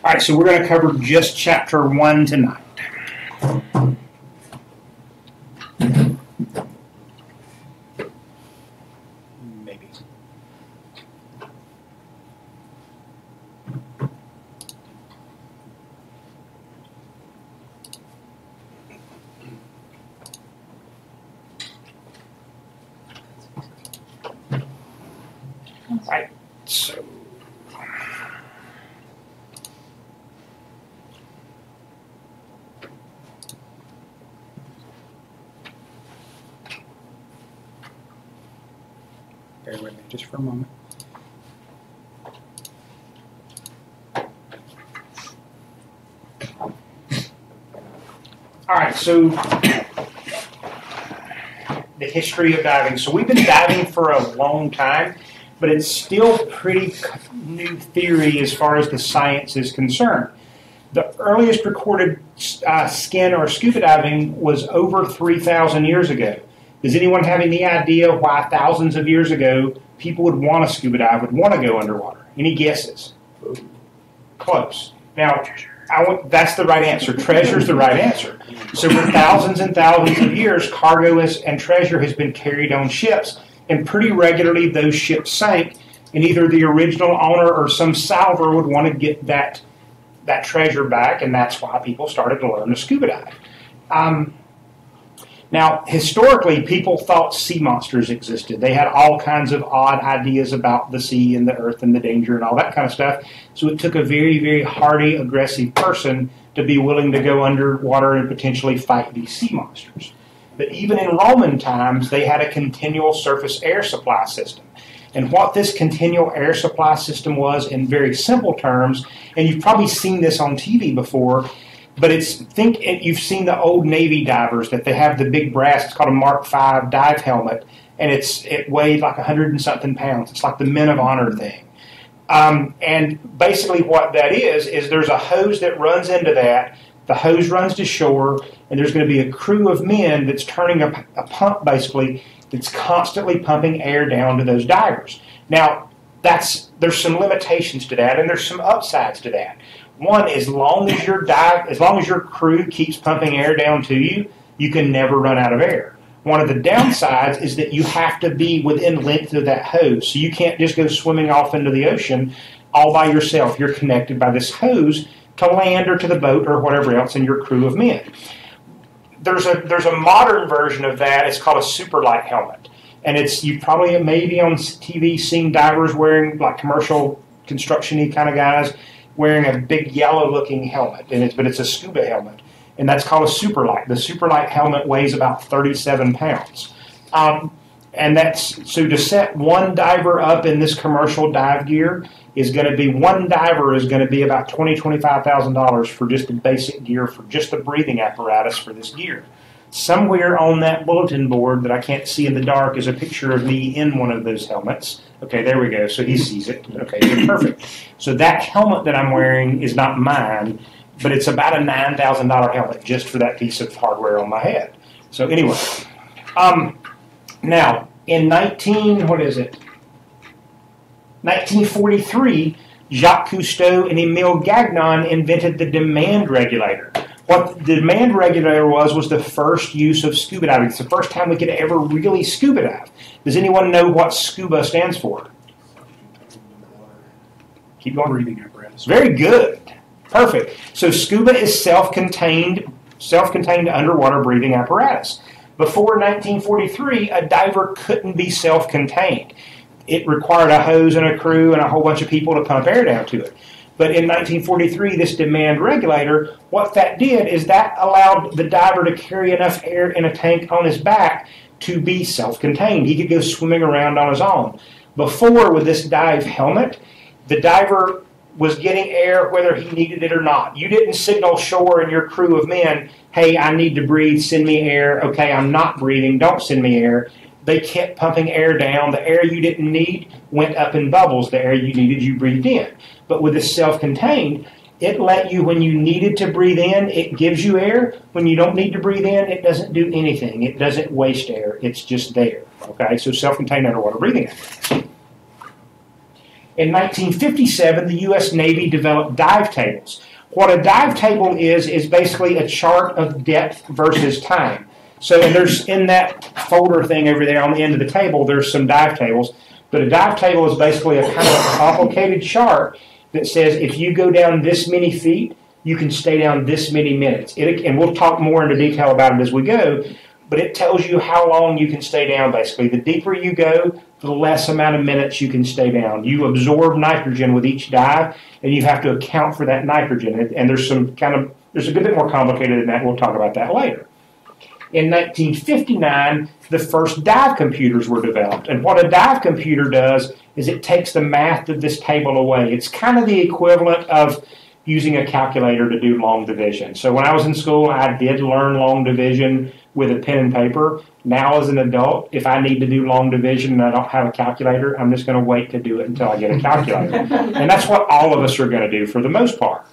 All right, so we're going to cover just chapter 1 tonight. Maybe. All right, so bear with me just for a moment. All right, so the history of diving. So we've been diving for a long time, but it's still pretty new theory as far as the science is concerned. The earliest recorded skin or scuba diving was over 3,000 years ago. Does anyone have any idea why thousands of years ago people would want to scuba dive, would want to go underwater? Any guesses? Close. Now, that's the right answer. Treasure's the right answer. So for thousands and thousands of years, cargo and treasure has been carried on ships, and pretty regularly those ships sank, and either the original owner or some salver would want to get that treasure back, and that's why people started to learn to scuba dive. Now, historically, people thought sea monsters existed. They had all kinds of odd ideas about the sea and the earth and the danger and all that kind of stuff. So it took a very, very hardy, aggressive person to be willing to go underwater and potentially fight these sea monsters. But even in Roman times, they had a continual surface air supply system. And what this continual air supply system was in very simple terms, and you've probably seen this on TV before, but you've seen the old Navy divers that they have the big brass, it's called a Mark V dive helmet, and it weighed like 100 and something pounds. It's like the Men of Honor thing. And basically what that is there's a hose that runs into that. The hose runs to shore, and there's going to be a crew of men that's turning a pump, basically, that's constantly pumping air down to those divers. Now, there's some limitations to that, and there's some upsides to that. One, as long as your crew keeps pumping air down to you, you can never run out of air. One of the downsides is that you have to be within length of that hose, so you can't just go swimming off into the ocean all by yourself. You're connected by this hose to land or to the boat or whatever else in your crew of men. There's a modern version of that. It's called a super light helmet, and you've probably maybe on TV seen divers wearing, like commercial construction-y kind of guys, wearing a big yellow-looking helmet, but it's a scuba helmet, and that's called a super light. The super light helmet weighs about 37 pounds. And so to set one diver up in this commercial dive gear one diver is going to be about $25,000 for just the basic gear, for just the breathing apparatus for this gear. Somewhere on that bulletin board that I can't see in the dark is a picture of me in one of those helmets. Okay, there we go. So he sees it. Okay, perfect. So that helmet that I'm wearing is not mine, but it's about a $9,000 helmet just for that piece of hardware on my head. So anyway, now in 1943, Jacques Cousteau and Emile Gagnon invented the demand regulator. What the demand regulator was the first use of scuba diving. It's the first time we could ever really scuba dive. Does anyone know what SCUBA stands for? Keep going. Breathing apparatus. Very good. Perfect. So SCUBA is self-contained underwater breathing apparatus. Before 1943, a diver couldn't be self-contained. It required a hose and a crew and a whole bunch of people to pump air down to it. But in 1943, this demand regulator, what that did is that allowed the diver to carry enough air in a tank on his back to be self-contained. He could go swimming around on his own. Before, with this dive helmet, the diver was getting air whether he needed it or not. You didn't signal shore and your crew of men, hey, I need to breathe, send me air. Okay, I'm not breathing, don't send me air. They kept pumping air down. The air you didn't need went up in bubbles. The air you needed, you breathed in. But with this self-contained, it let you, when you needed to breathe in, it gives you air. When you don't need to breathe in, it doesn't do anything. It doesn't waste air. It's just there. Okay, so self-contained underwater breathing apparatus. In 1957, the U.S. Navy developed dive tables. What a dive table is basically a chart of depth versus time. So and there's in that folder thing over there on the end of the table, there's some dive tables. But a dive table is basically a kind of a complicated chart that says if you go down this many feet, you can stay down this many minutes. And we'll talk more into detail about it as we go, but it tells you how long you can stay down, basically. The deeper you go, the less amount of minutes you can stay down. You absorb nitrogen with each dive, and you have to account for that nitrogen. And there's a good bit more complicated than that. We'll talk about that later. In 1959, the first dive computers were developed. And what a dive computer does is it takes the math of this table away. It's kind of the equivalent of using a calculator to do long division. So when I was in school, I did learn long division with a pen and paper. Now as an adult, if I need to do long division and I don't have a calculator, I'm just going to wait to do it until I get a calculator. And that's what all of us are going to do for the most part.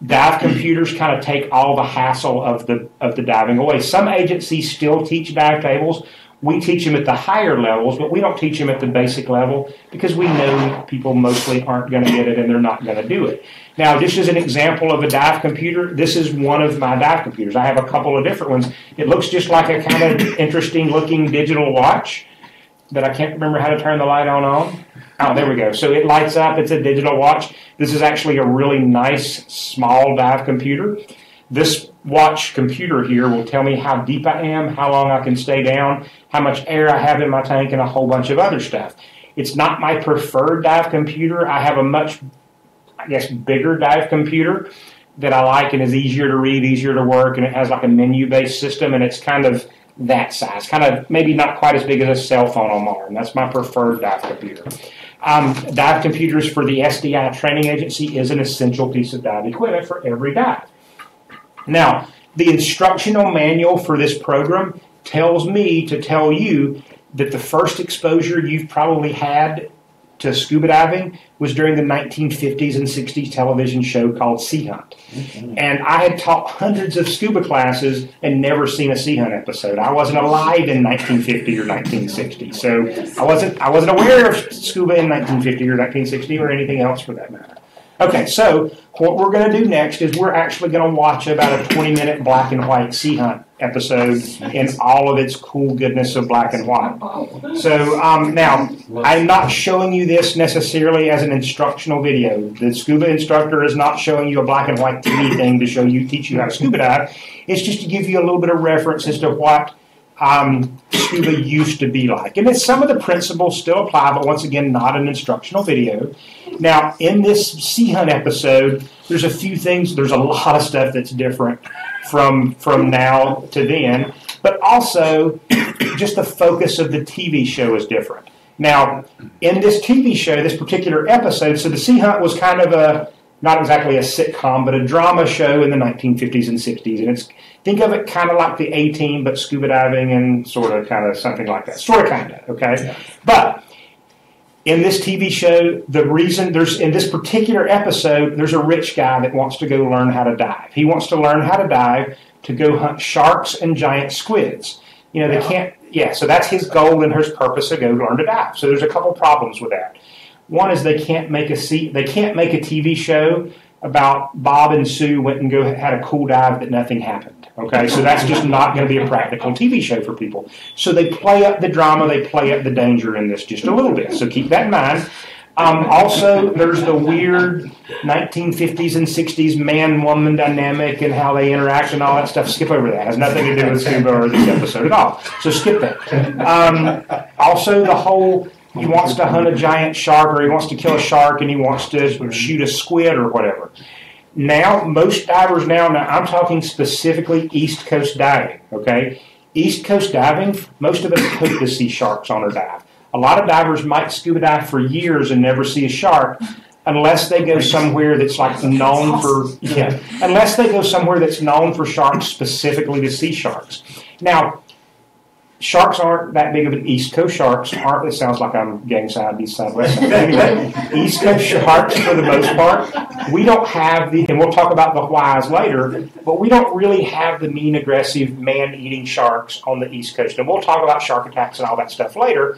Dive computers kind of take all the hassle of the diving away. Some agencies still teach dive tables. We teach them at the higher levels, but we don't teach them at the basic level because we know people mostly aren't going to get it and they're not going to do it. Now, this is an example of a dive computer. This is one of my dive computers. I have a couple of different ones. It looks just like a kind of interesting looking digital watch, but I can't remember how to turn the light on. Oh, there we go. So it lights up. It's a digital watch. This is actually a really nice, small dive computer. This watch computer here will tell me how deep I am, how long I can stay down, how much air I have in my tank, and a whole bunch of other stuff. It's not my preferred dive computer. I have a much, I guess, bigger dive computer that I like and is easier to read, easier to work, and it has like a menu-based system, and it's kind of that size, kind of maybe not quite as big as a cell phone on Mars, and that's my preferred dive computer. Dive computers for the SDI training agency is an essential piece of dive equipment for every dive. Now, the instructional manual for this program tells me to tell you that the first exposure you've probably had to scuba diving was during the 1950s and 60s television show called Sea Hunt. And I had taught hundreds of scuba classes and never seen a Sea Hunt episode. I wasn't alive in 1950 or 1960, so I wasn't aware of scuba in 1950 or 1960 or anything else for that matter. Okay, so what we're going to do next is we're actually going to watch about a 20-minute black and white Sea Hunt episode in all of its cool goodness of black and white. So now, I'm not showing you this necessarily as an instructional video. The scuba instructor is not showing you a black and white TV thing to teach you how to scuba dive. It's just to give you a little bit of reference as to what scuba used to be like. And some of the principles still apply, but once again, not an instructional video. Now, in this Sea Hunt episode, there's a few things, there's a lot of stuff that's different from now to then, but also just the focus of the TV show is different. Now, in this TV show, this particular episode, so the Sea Hunt was kind of not exactly a sitcom, but a drama show in the 1950s and 60s. And think of it kind of like the A-Team, but scuba diving and sort of kind of something like that. Sort of kind of, okay? Yeah. But in this TV show, the reason in this particular episode, there's a rich guy that wants to go learn how to dive. He wants to learn how to dive to go hunt sharks and giant squids. You know, they can't, so that's his goal and his purpose to go learn to dive. So there's a couple problems with that. One is they can't make a TV show about Bob and Sue went and had a cool dive that nothing happened. Okay, so that's just not going to be a practical TV show for people. So they play up the drama, they play up the danger in this just a little bit. So keep that in mind. Also, there's the weird 1950s and 60s man-woman dynamic and how they interact and all that stuff. Skip over that. It has nothing to do with scuba or this episode at all. So skip that. Also, the whole he wants to hunt a giant shark or he wants to kill a shark and he wants to shoot a squid or whatever. Now, most divers now I'm talking specifically East Coast diving, okay? East Coast diving, most of us hope to see sharks on our dive. A lot of divers might scuba dive for years and never see a shark unless they go somewhere that's like known for, unless they go somewhere that's known for sharks specifically to see sharks. Now, sharks aren't that big of an East Coast sharks. It sounds like I'm gang side, east side, west side. Anyway, East Coast sharks, for the most part, we don't have and we'll talk about the whys later, but we don't really have the mean, aggressive, man-eating sharks on the East Coast. And we'll talk about shark attacks and all that stuff later.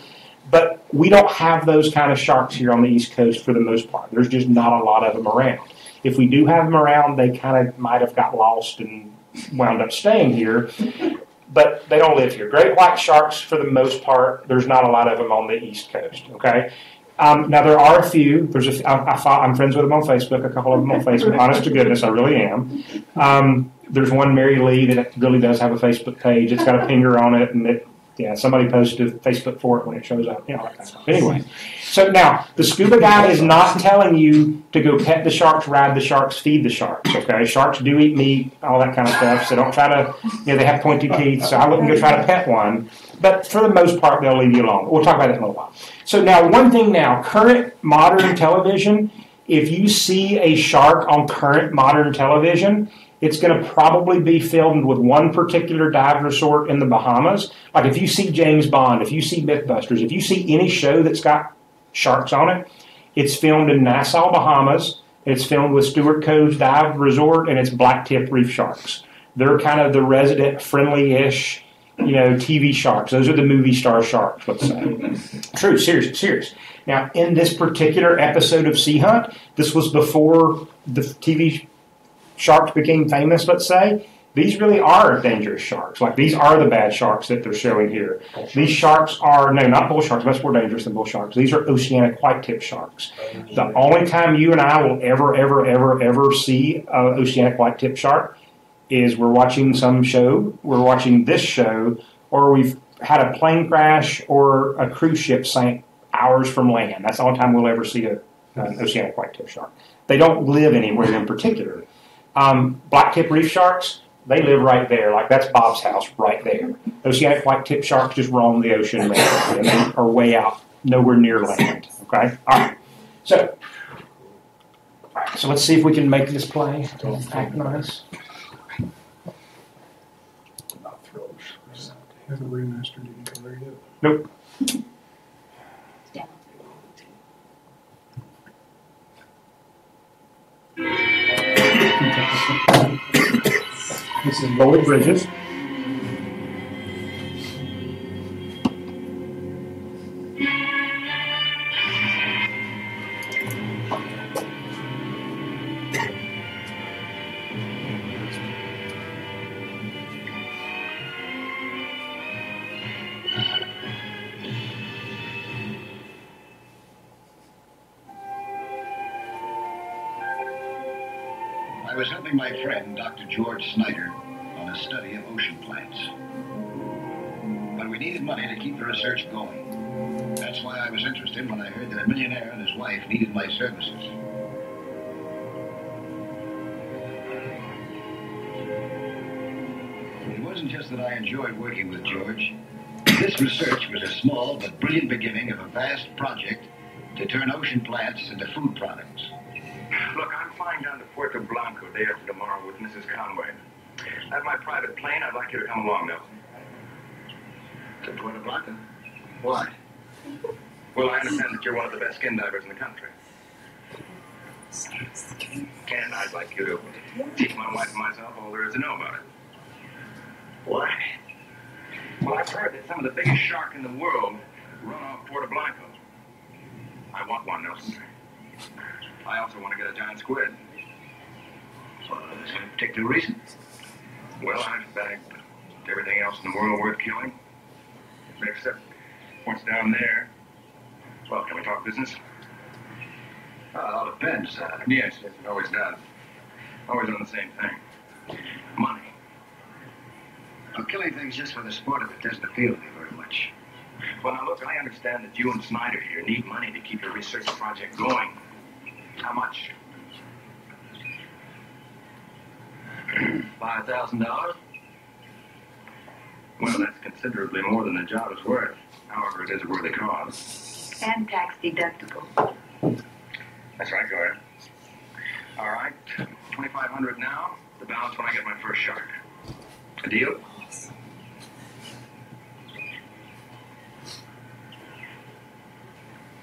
But we don't have those kind of sharks here on the East Coast for the most part. There's just not a lot of them around. If we do have them around, they kind of might have got lost and wound up staying here. But they don't live here. Great white sharks, for the most part, there's not a lot of them on the East Coast. Okay. Now there are a few. I'm friends with them on Facebook. A couple of them on Facebook. Honest to goodness, I really am. There's one, Mary Lee, that really does have a Facebook page. It's got a finger on it, and somebody posted Facebook for it when it shows up. That kind of stuff. Anyway, so now the scuba guy is not telling you to go pet the sharks, ride the sharks, feed the sharks. Okay, sharks do eat meat, all that kind of stuff. So don't try to. They have pointy teeth, so I wouldn't go try to pet one. But for the most part, they'll leave you alone. We'll talk about that in a little while. So now, one thing now, current modern television, if you see a shark on current modern television, it's going to probably be filmed with one particular dive resort in the Bahamas. Like if you see James Bond, if you see Mythbusters, if you see any show that's got sharks on it, it's filmed in Nassau, Bahamas. It's filmed with Stewart Cove's Dive Resort, and it's blacktip reef sharks. They're kind of the resident friendly-ish, TV sharks. Those are the movie star sharks, let's say. True, serious. Now, in this particular episode of Sea Hunt, this was before the TV sharks became famous, let's say. These really are dangerous sharks. Like, these are the bad sharks that they're showing here. These sharks are, no, not bull sharks. That's more dangerous than bull sharks. These are oceanic white-tip sharks. The only time you and I will ever see an oceanic white-tip shark is we're watching some show, we're watching this show, or we've had a plane crash or a cruise ship sank hours from land. That's the only time we'll ever see an oceanic white-tip shark. They don't live anywhere in particular. Blacktip reef sharks, they live right there. Like, that's Bob's house right there. Oceanic white-tip sharks just roam the ocean, and they are way out, nowhere near land. Okay? All right. So let's see if we can make this play. Act nice. Have a remaster, did you convert it? Nope. This is Rolling Bridges. I was helping my friend, Dr. George Snyder, on a study of ocean plants. But we needed money to keep the research going. That's why I was interested when I heard that a millionaire and his wife needed my services. It wasn't just that I enjoyed working with George. This research was a small but brilliant beginning of a vast project to turn ocean plants into food products. Look, I'm flying down to Puerto Blanco day after tomorrow with Mrs. Conway. I have my private plane. I'd like you to come along, Nelson. To Puerto Blanco? Why? Well, I understand that you're one of the best skin divers in the country. And I'd like you to teach my wife and myself all there is to know about it. Why? Well, I've heard that some of the biggest sharks in the world run off Puerto Blanco. I want one, Nelson. I also want to get a giant squid. Well, is there a particular reason? Well, I've bagged everything else in the world worth killing. Except what's down there. Well, can we talk business? Well, it all depends. Yes, it always does. Always on the same thing. Money. Well, killing things just for the sport of it doesn't appeal to me very much. Well, now look, I understand that you and Snyder here need money to keep your research project going. How much? $5,000? Well, that's considerably more than the job is worth. However, it is a worthy cause. And tax deductible. That's right, go ahead. All right, $2,500 now. The balance when I get my first shark. A deal?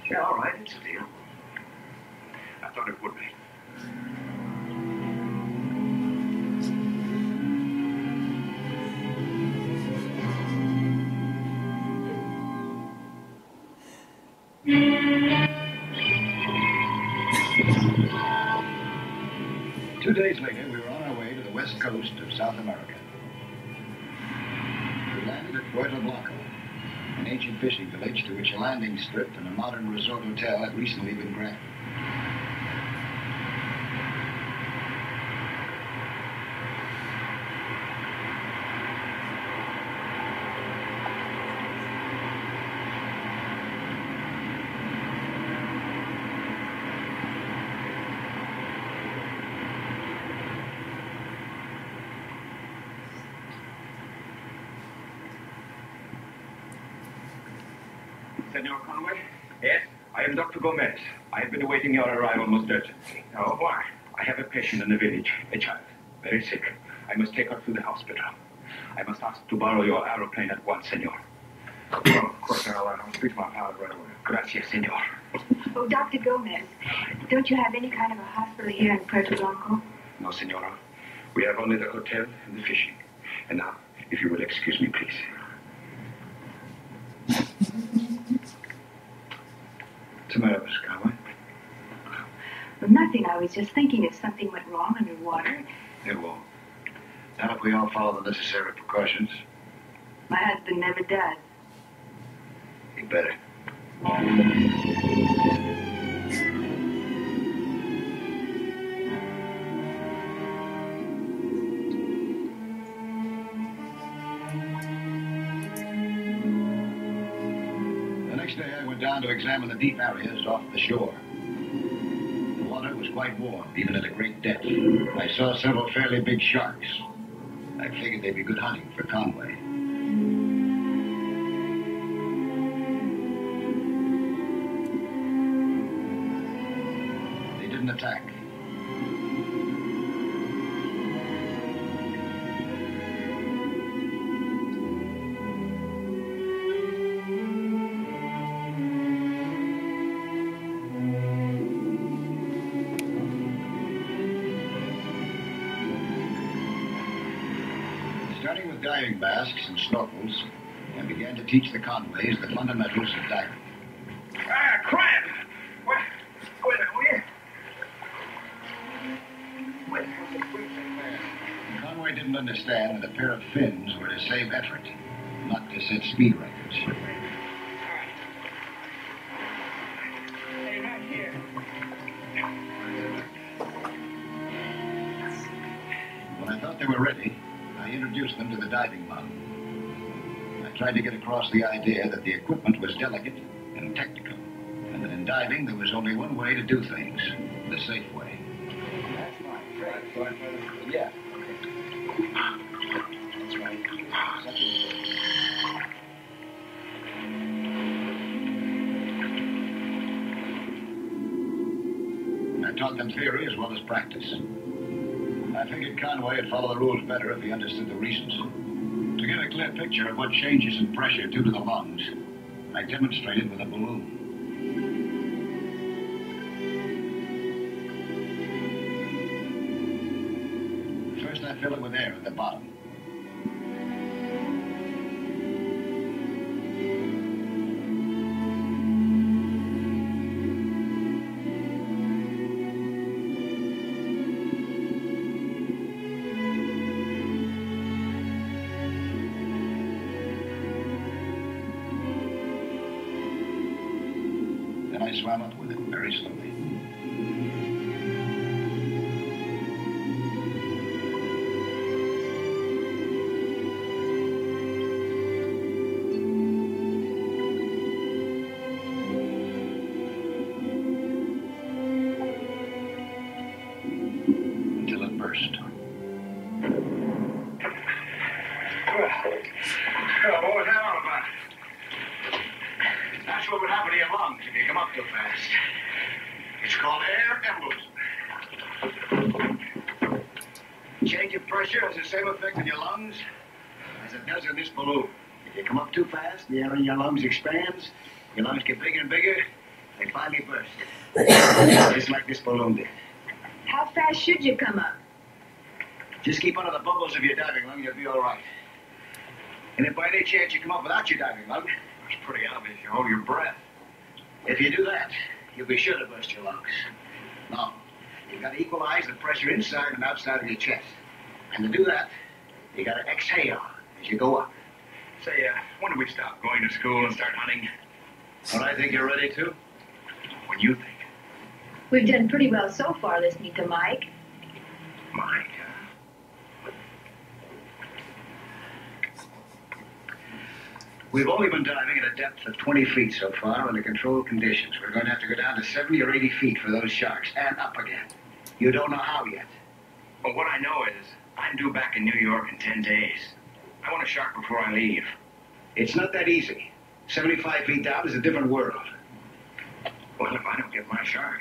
Yeah, all right, it's a deal. I thought it would be. 2 days later, we were on our way to the west coast of South America. We landed at Puerto Blanco, an ancient fishing village to which a landing strip and a modern resort hotel had recently been granted. Senor Conway? Yes? I am Dr. Gomez. I have been awaiting your arrival most urgently. Oh, why? I have a patient in the village, a child, very sick. I must take her to the hospital. I must ask to borrow your aeroplane at once, senor. Oh, of course, I'll speak to my pilot right away. Gracias, senor. Oh, Dr. Gomez, don't you have any kind of a hospital here in Puerto Blanco? No, senora. We have only the hotel and the fishing. And now, if you will excuse me, please. What's the matter, Miss Conway? Well, nothing. I was just thinking if something went wrong underwater. It won't. Not if we all follow the necessary precautions. My husband never does. You better. The next day I went down to examine the deep areas off the shore. The water was quite warm, even at a great depth. I saw several fairly big sharks. I figured they'd be good hunting for Conway. They didn't attack. Starting with diving masks and snorkels, I began to teach the Conways the fundamentals of diving. Ah, crap! Wait a minute, Conway didn't understand that a pair of fins were to save effort, not to set speed records. Hey, right here. When I thought they were ready, I introduced them to the diving lung. I tried to get across the idea that the equipment was delicate and technical, and that in diving there was only one way to do things, the safe way. That's fine. Right. Yeah. That's right. I taught them theory as well as practice. I figured Conway would follow the rules better if he understood the reasons. To get a clear picture of what changes in pressure do to the lungs, I demonstrated with a balloon. First, I fill it with air at the bottom. Then I swam up with it very slowly. Until it burst. What was that all about? That's what would happen to your lungs if you come up too fast. It's called air embolism. Change of pressure has the same effect on your lungs as it does in this balloon. If you come up too fast, the air in your lungs expands, your lungs get bigger and bigger, they finally burst. Just like this balloon did. How fast should you come up? Just keep under the bubbles of your diving lung, you'll be all right. And if by any chance you come up without your diving lung, It's pretty obvious. You hold your breath. if you do that, you'll be sure to burst your lungs. No. You've got to equalize the pressure inside and outside of your chest. And to do that, you got to exhale as you go up. Say, when do we stop going to school and start hunting? When I think you're ready to. When you think. We've done pretty well so far listening to Mike. Mike, We've only been diving at a depth of 20 feet so far under controlled conditions. We're going to have to go down to 70 or 80 feet for those sharks, and up again. You don't know how yet. But what I know is, I'm due back in New York in 10 days. I want a shark before I leave. It's not that easy. 75 feet down is a different world. Well, if I don't get my shark,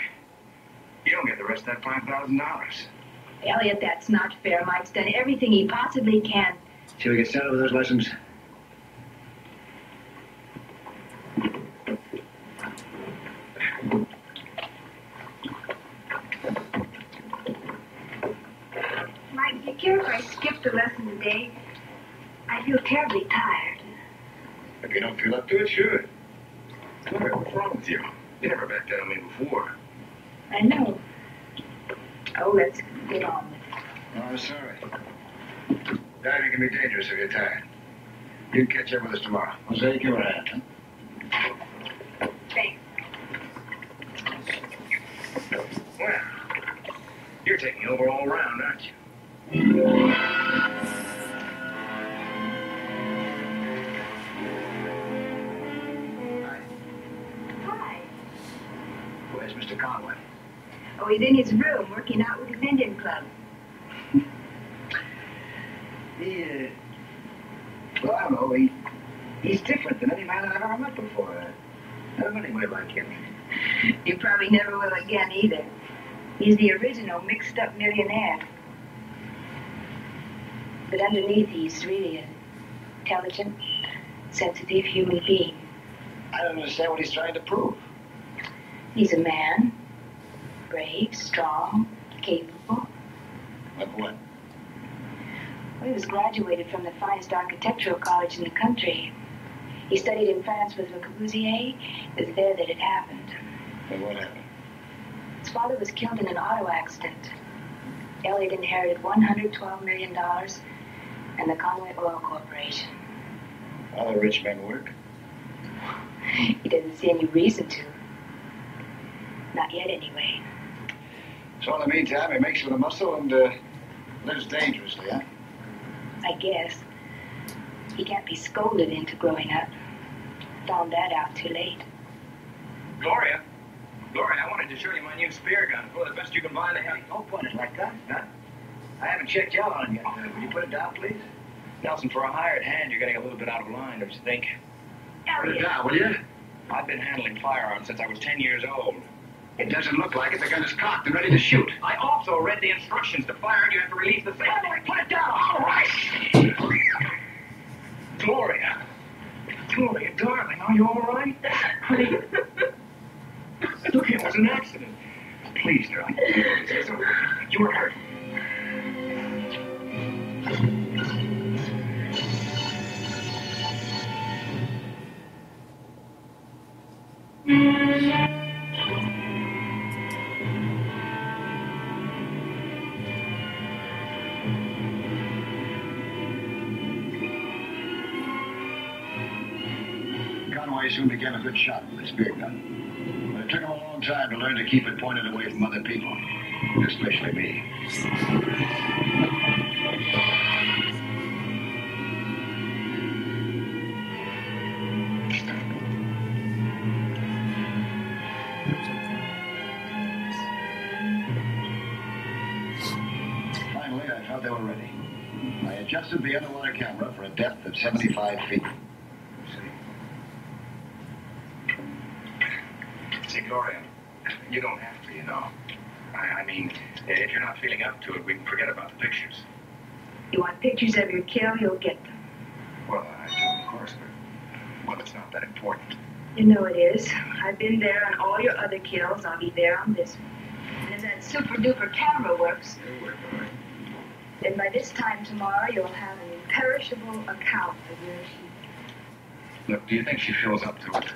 you don't get the rest of that $5,000. Elliot, that's not fair. Mike's done everything he possibly can. Shall we get started with those lessons? Mike, do you care if I skip the lesson today? I feel terribly tired. If you don't feel up to it, sure. Look, what's wrong with you? You never backed out on me before. I know. Oh, let's get on with it. Oh, I'm sorry. Diving can be dangerous if you're tired. You can catch up with us tomorrow. Jose, give her a hand, huh? Thanks. Well, you're taking over all around, aren't you? Hi. Where's Mr. Conway? Oh, he's in his room working out with his Indian club. Well, I don't know. He's different than any man I've ever met before. I never met anybody like him. You probably never will again either. He's the original mixed-up millionaire. But underneath, he's really an intelligent, sensitive human being. I don't understand what he's trying to prove. He's a man, brave, strong, capable. Like what? Well, he was graduated from the finest architectural college in the country. He studied in France with Le Corbusier. It was there that it happened. Well, what happened? His father was killed in an auto accident. Elliot inherited $112 million and the Conway Oil Corporation. All the rich men work. He doesn't see any reason to. Not yet, anyway. So in the meantime, he makes with a muscle and lives dangerously, huh? I guess. He can't be scolded into growing up. Found that out too late. Gloria, I wanted to show you my new spear gun. For the best you can buy in the heli. Don't point it like that, huh? I haven't checked you out on it yet. Would you put it down, please? Nelson, for a hired hand, you're getting a little bit out of line, don't you think? Put it down, will you? I've been handling firearms since I was 10 years old. It doesn't look like it. The gun is cocked and ready to shoot. I also read the instructions to fire, and you have to release the safety. Put it down! All right. Gloria, darling, are you all right? Honey, look, it was an accident. Please, darling. You were hurt. Conway soon became a good shot with his spear gun. But it took him a long time to learn to keep it pointed away from other people, especially me. Finally, I felt they were ready. I adjusted the underwater camera for a depth of 75 feet. See, Gloria, you don't have to, you know. I mean, if you're not feeling up to it, we can forget about the pictures. You want pictures of your kill, you'll get them. Well, I do, of course, but, well, it's not that important. You know it is. I've been there on all your other kills. I'll be there on this one. And if that super-duper camera works, then by this time tomorrow, you'll have an imperishable account of your achievement. Look, do you think she feels up to it?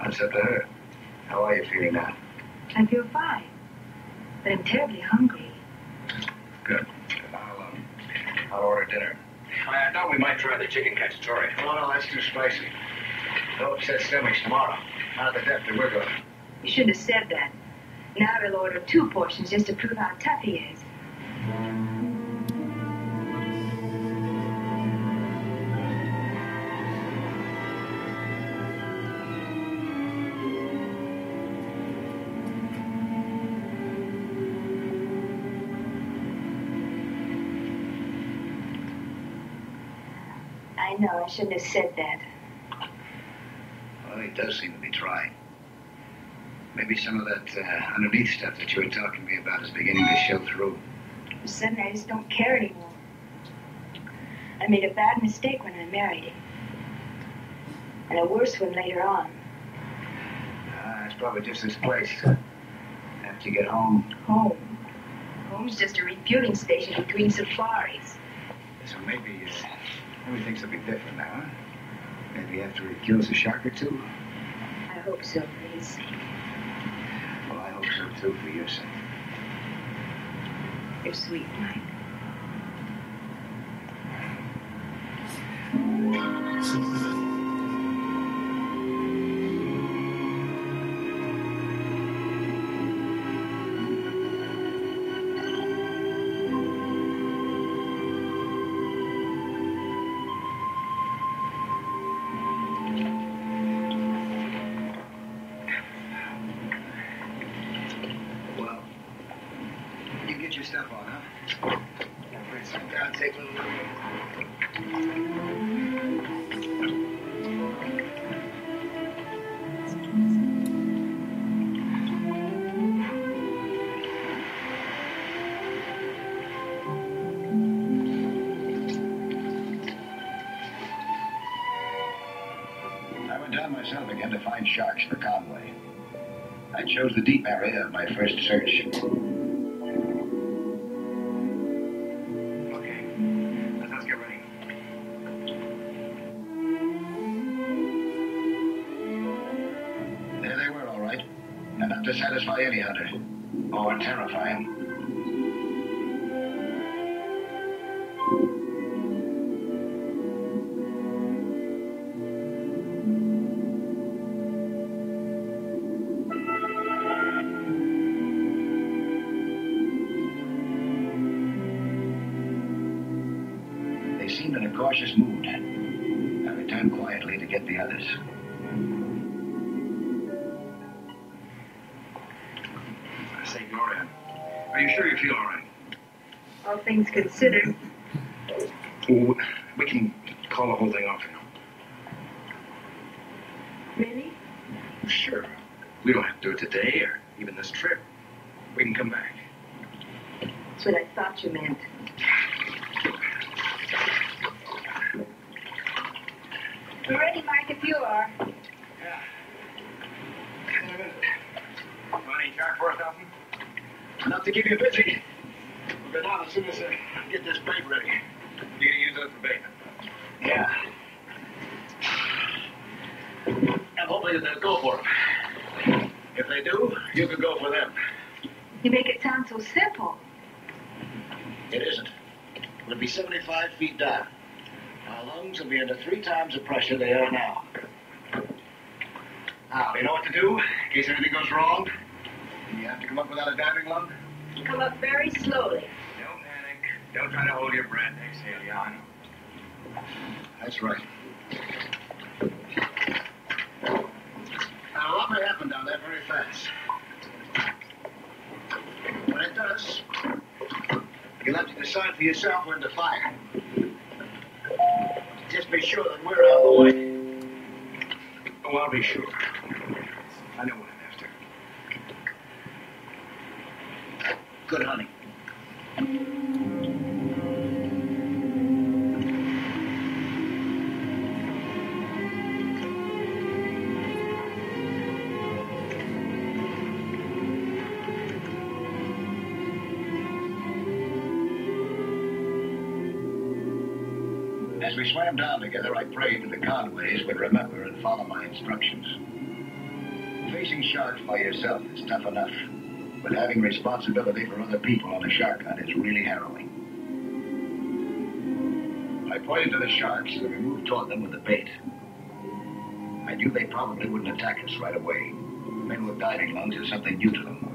That's up to her. How are you feeling now? I feel fine. but I'm terribly hungry. Good. I'll order dinner. I thought we might try the chicken cacciatore. Oh, no, that's too spicy. No upset stomachs tomorrow. Not at the depth that we're going. You shouldn't have said that. Now we'll order 2 portions just to prove how tough he is. I know, I shouldn't have said that. Well, he does seem to be trying. Maybe some of that underneath stuff that you were talking to me about is beginning to show through. Suddenly I just don't care anymore. I made a bad mistake when I married him. And a worse one later on. It's probably just this place. After you get home. Home. Home's just a refueling station between safaris. So maybe things will be different now, huh? Maybe after he kills a shark or two. I hope so, please. Well, I hope so too, for your sake. You're sweet, Mike. Well, you get your stuff on, huh? I'll take a little I went down myself again to find sharks for Conway. I chose the deep area of my first search. Okay. Let's get ready. There they were, all right. Enough to satisfy any hunter. Or terrifying. They seemed in a cautious mood. I returned quietly to get the others. Say, Gloria, are you sure you feel all right? All things considered. Well, we can call the whole thing off, Really? Sure. We don't have to do it today or even this trip. We can come back. That's what I thought you meant. We're ready, Mike, if you are. Yeah. Want any shark for us, Alton? Enough to keep you busy. We'll go down as soon as I get this bait ready. You gonna use those for bait? Yeah. I'm hoping that they'll go for them. If they do, you can go for them. You make it sound so simple. It isn't. We'll be 75 feet down. Our lungs will be under 3 times the pressure they are now. Now, you know what to do in case anything goes wrong? You have to come up without a diving lung? Come up very slowly. Don't panic. Don't try to hold your breath. Exhale, Jan. That's right. Now, a lot may happen down there very fast. When it does, you'll have to decide for yourself when to fire. Just be sure that we're out of the way. Oh, I'll be sure. I know what I'm after. Good hunting. As we swam down together, I prayed that the Conways would remember and follow my instructions. Facing sharks by yourself is tough enough, but having responsibility for other people on a shark hunt is really harrowing. I pointed to the sharks and we moved toward them with the bait. I knew they probably wouldn't attack us right away. Men with diving lungs is something new to them.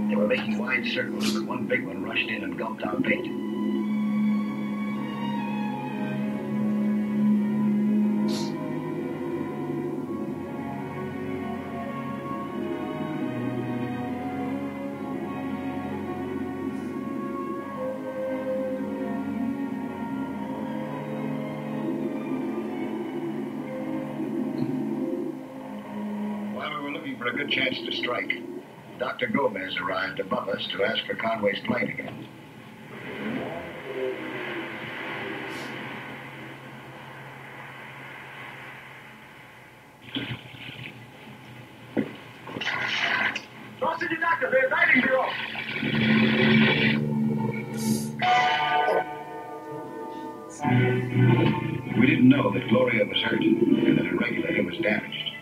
They were making wide circles, but one big one rushed in and gulped our bait. While we were looking for a good chance to strike, Dr. Gomez arrived above us to ask for Conway's plane again. Toss it to Doctor, they're diving below. We didn't know that Gloria was hurt and that her regulator was damaged.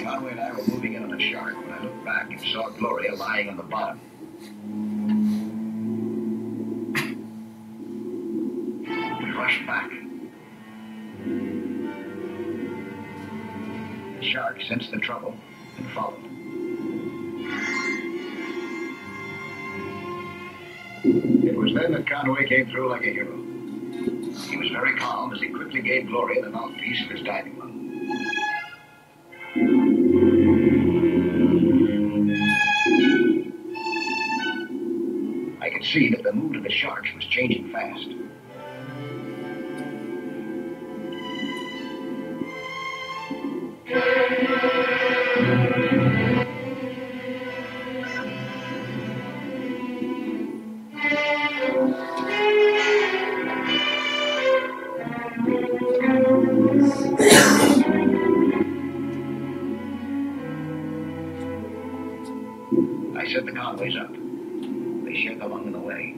Conway and I were moving in on a shark when I looked back and saw Gloria lying on the bottom. We rushed back. The shark sensed the trouble and followed. It was then that Conway came through like a hero. He was very calm as he quickly gave Gloria the mouthpiece of his diving lung. I could see that the mood of the sharks was changing fast. I set the Conways up. They shared along the way.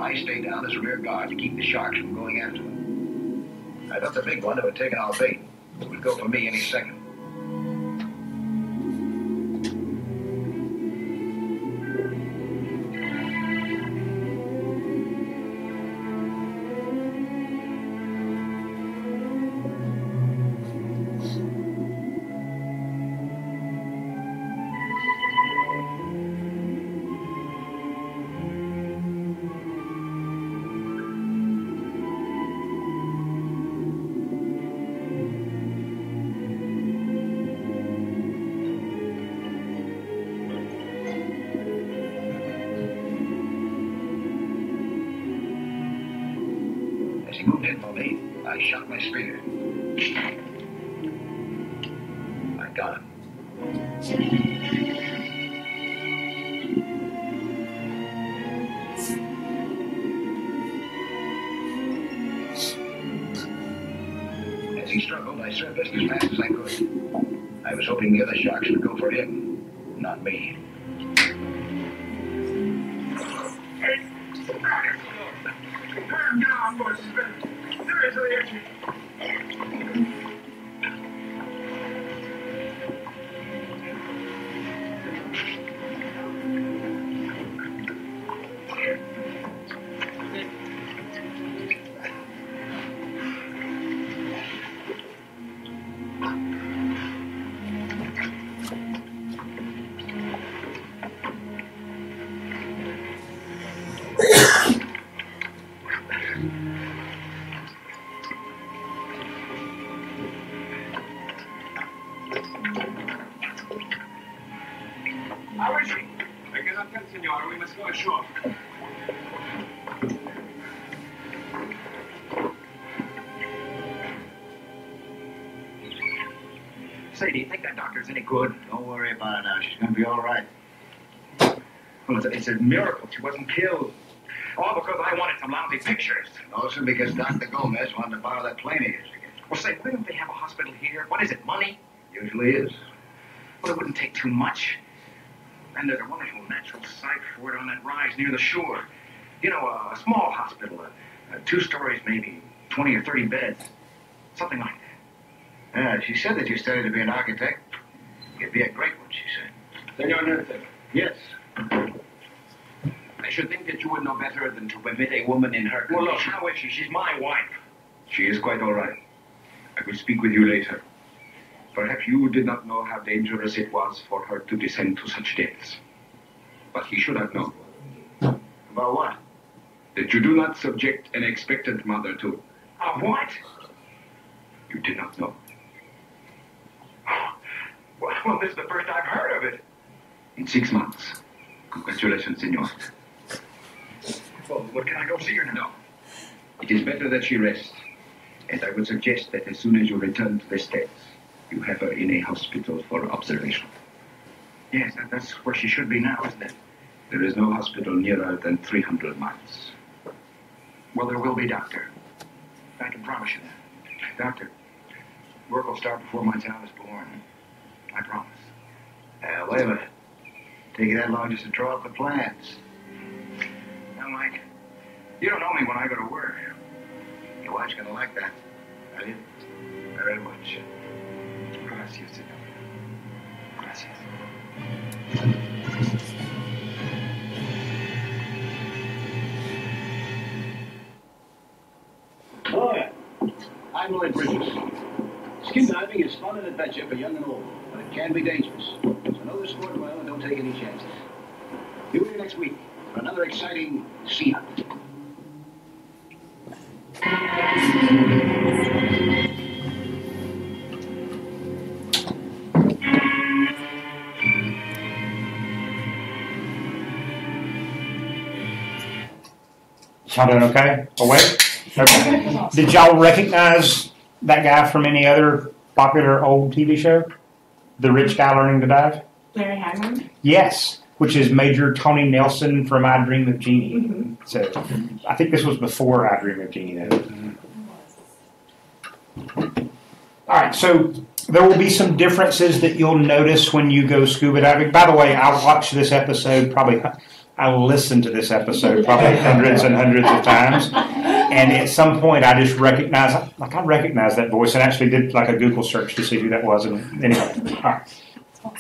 I stayed down as a rear guard to keep the sharks from going after them. I thought the big one who had taken our bait would go for me any second. As he moved in for me, I shot my spear. I got him. As he struggled, I surfaced as fast as I could. I was hoping the other sharks would go for him, not me. Turn down for a spin. Seriously, Itchy. or we must go ashore. Say, do you think that doctor's any good? Don't worry about it now. She's going to be all right. Well, it's a miracle she wasn't killed. All because I wanted some lousy pictures. Also because Dr. Gomez wanted to borrow that plane of his again. Well, say, why don't they have a hospital here? What is it, money? Usually is. Well, it wouldn't take too much. And there's a wonderful natural site for it on that rise near the shore. You know, a small hospital, 2 stories maybe, 20 or 30 beds. Something like that. Yeah, she said that you studied to be an architect. You'd be a great one, she said. Senor Nurse. Yes. I should think that you would know better than to permit a woman in her condition. Well, look, how is she? She's my wife. She is quite all right. I will speak with you later. Perhaps you did not know how dangerous it was for her to descend to such depths. But he should have known. About what? That you do not subject an expectant mother to. What? You did not know. Well, this is the first I've heard of it. In 6 months. Congratulations, senor. Well, what can I go see her now? No. It is better that she rest. And I would suggest that as soon as you return to the States, you have her in a hospital for observation. Yes, that's where she should be now, isn't it? There is no hospital nearer than 300 miles. Well, there will be, Doctor. I can promise you that. Doctor, work will start before my child is born. I promise. Wait a minute. Take you that long just to draw up the plans. Now, Mike, you don't know me when I go to work. Your wife's going to like that. Are you? Very much. Gracias, senor. Gracias. Oh, yeah. I'm Lloyd Bridges. Skin diving is fun and adventure for young and old, but it can be dangerous. So know the sport well and don't take any chances. Be with you next week for another exciting sea hunt. Y'all doing okay? Awake? Okay. Did y'all recognize that guy from any other popular old TV show? The rich guy learning to dive? Larry Hagman? Yes, which is Major Tony Nelson from I Dream of Jeannie. Mm-hmm. So I think this was before I Dream of Jeannie, though. All right, so there will be some differences that you'll notice when you go scuba diving. By the way, I watched this episode I listened to this episode probably hundreds and hundreds of times, and at some point I just recognized that voice and actually did like a Google search to see who that was. And anyway, all right.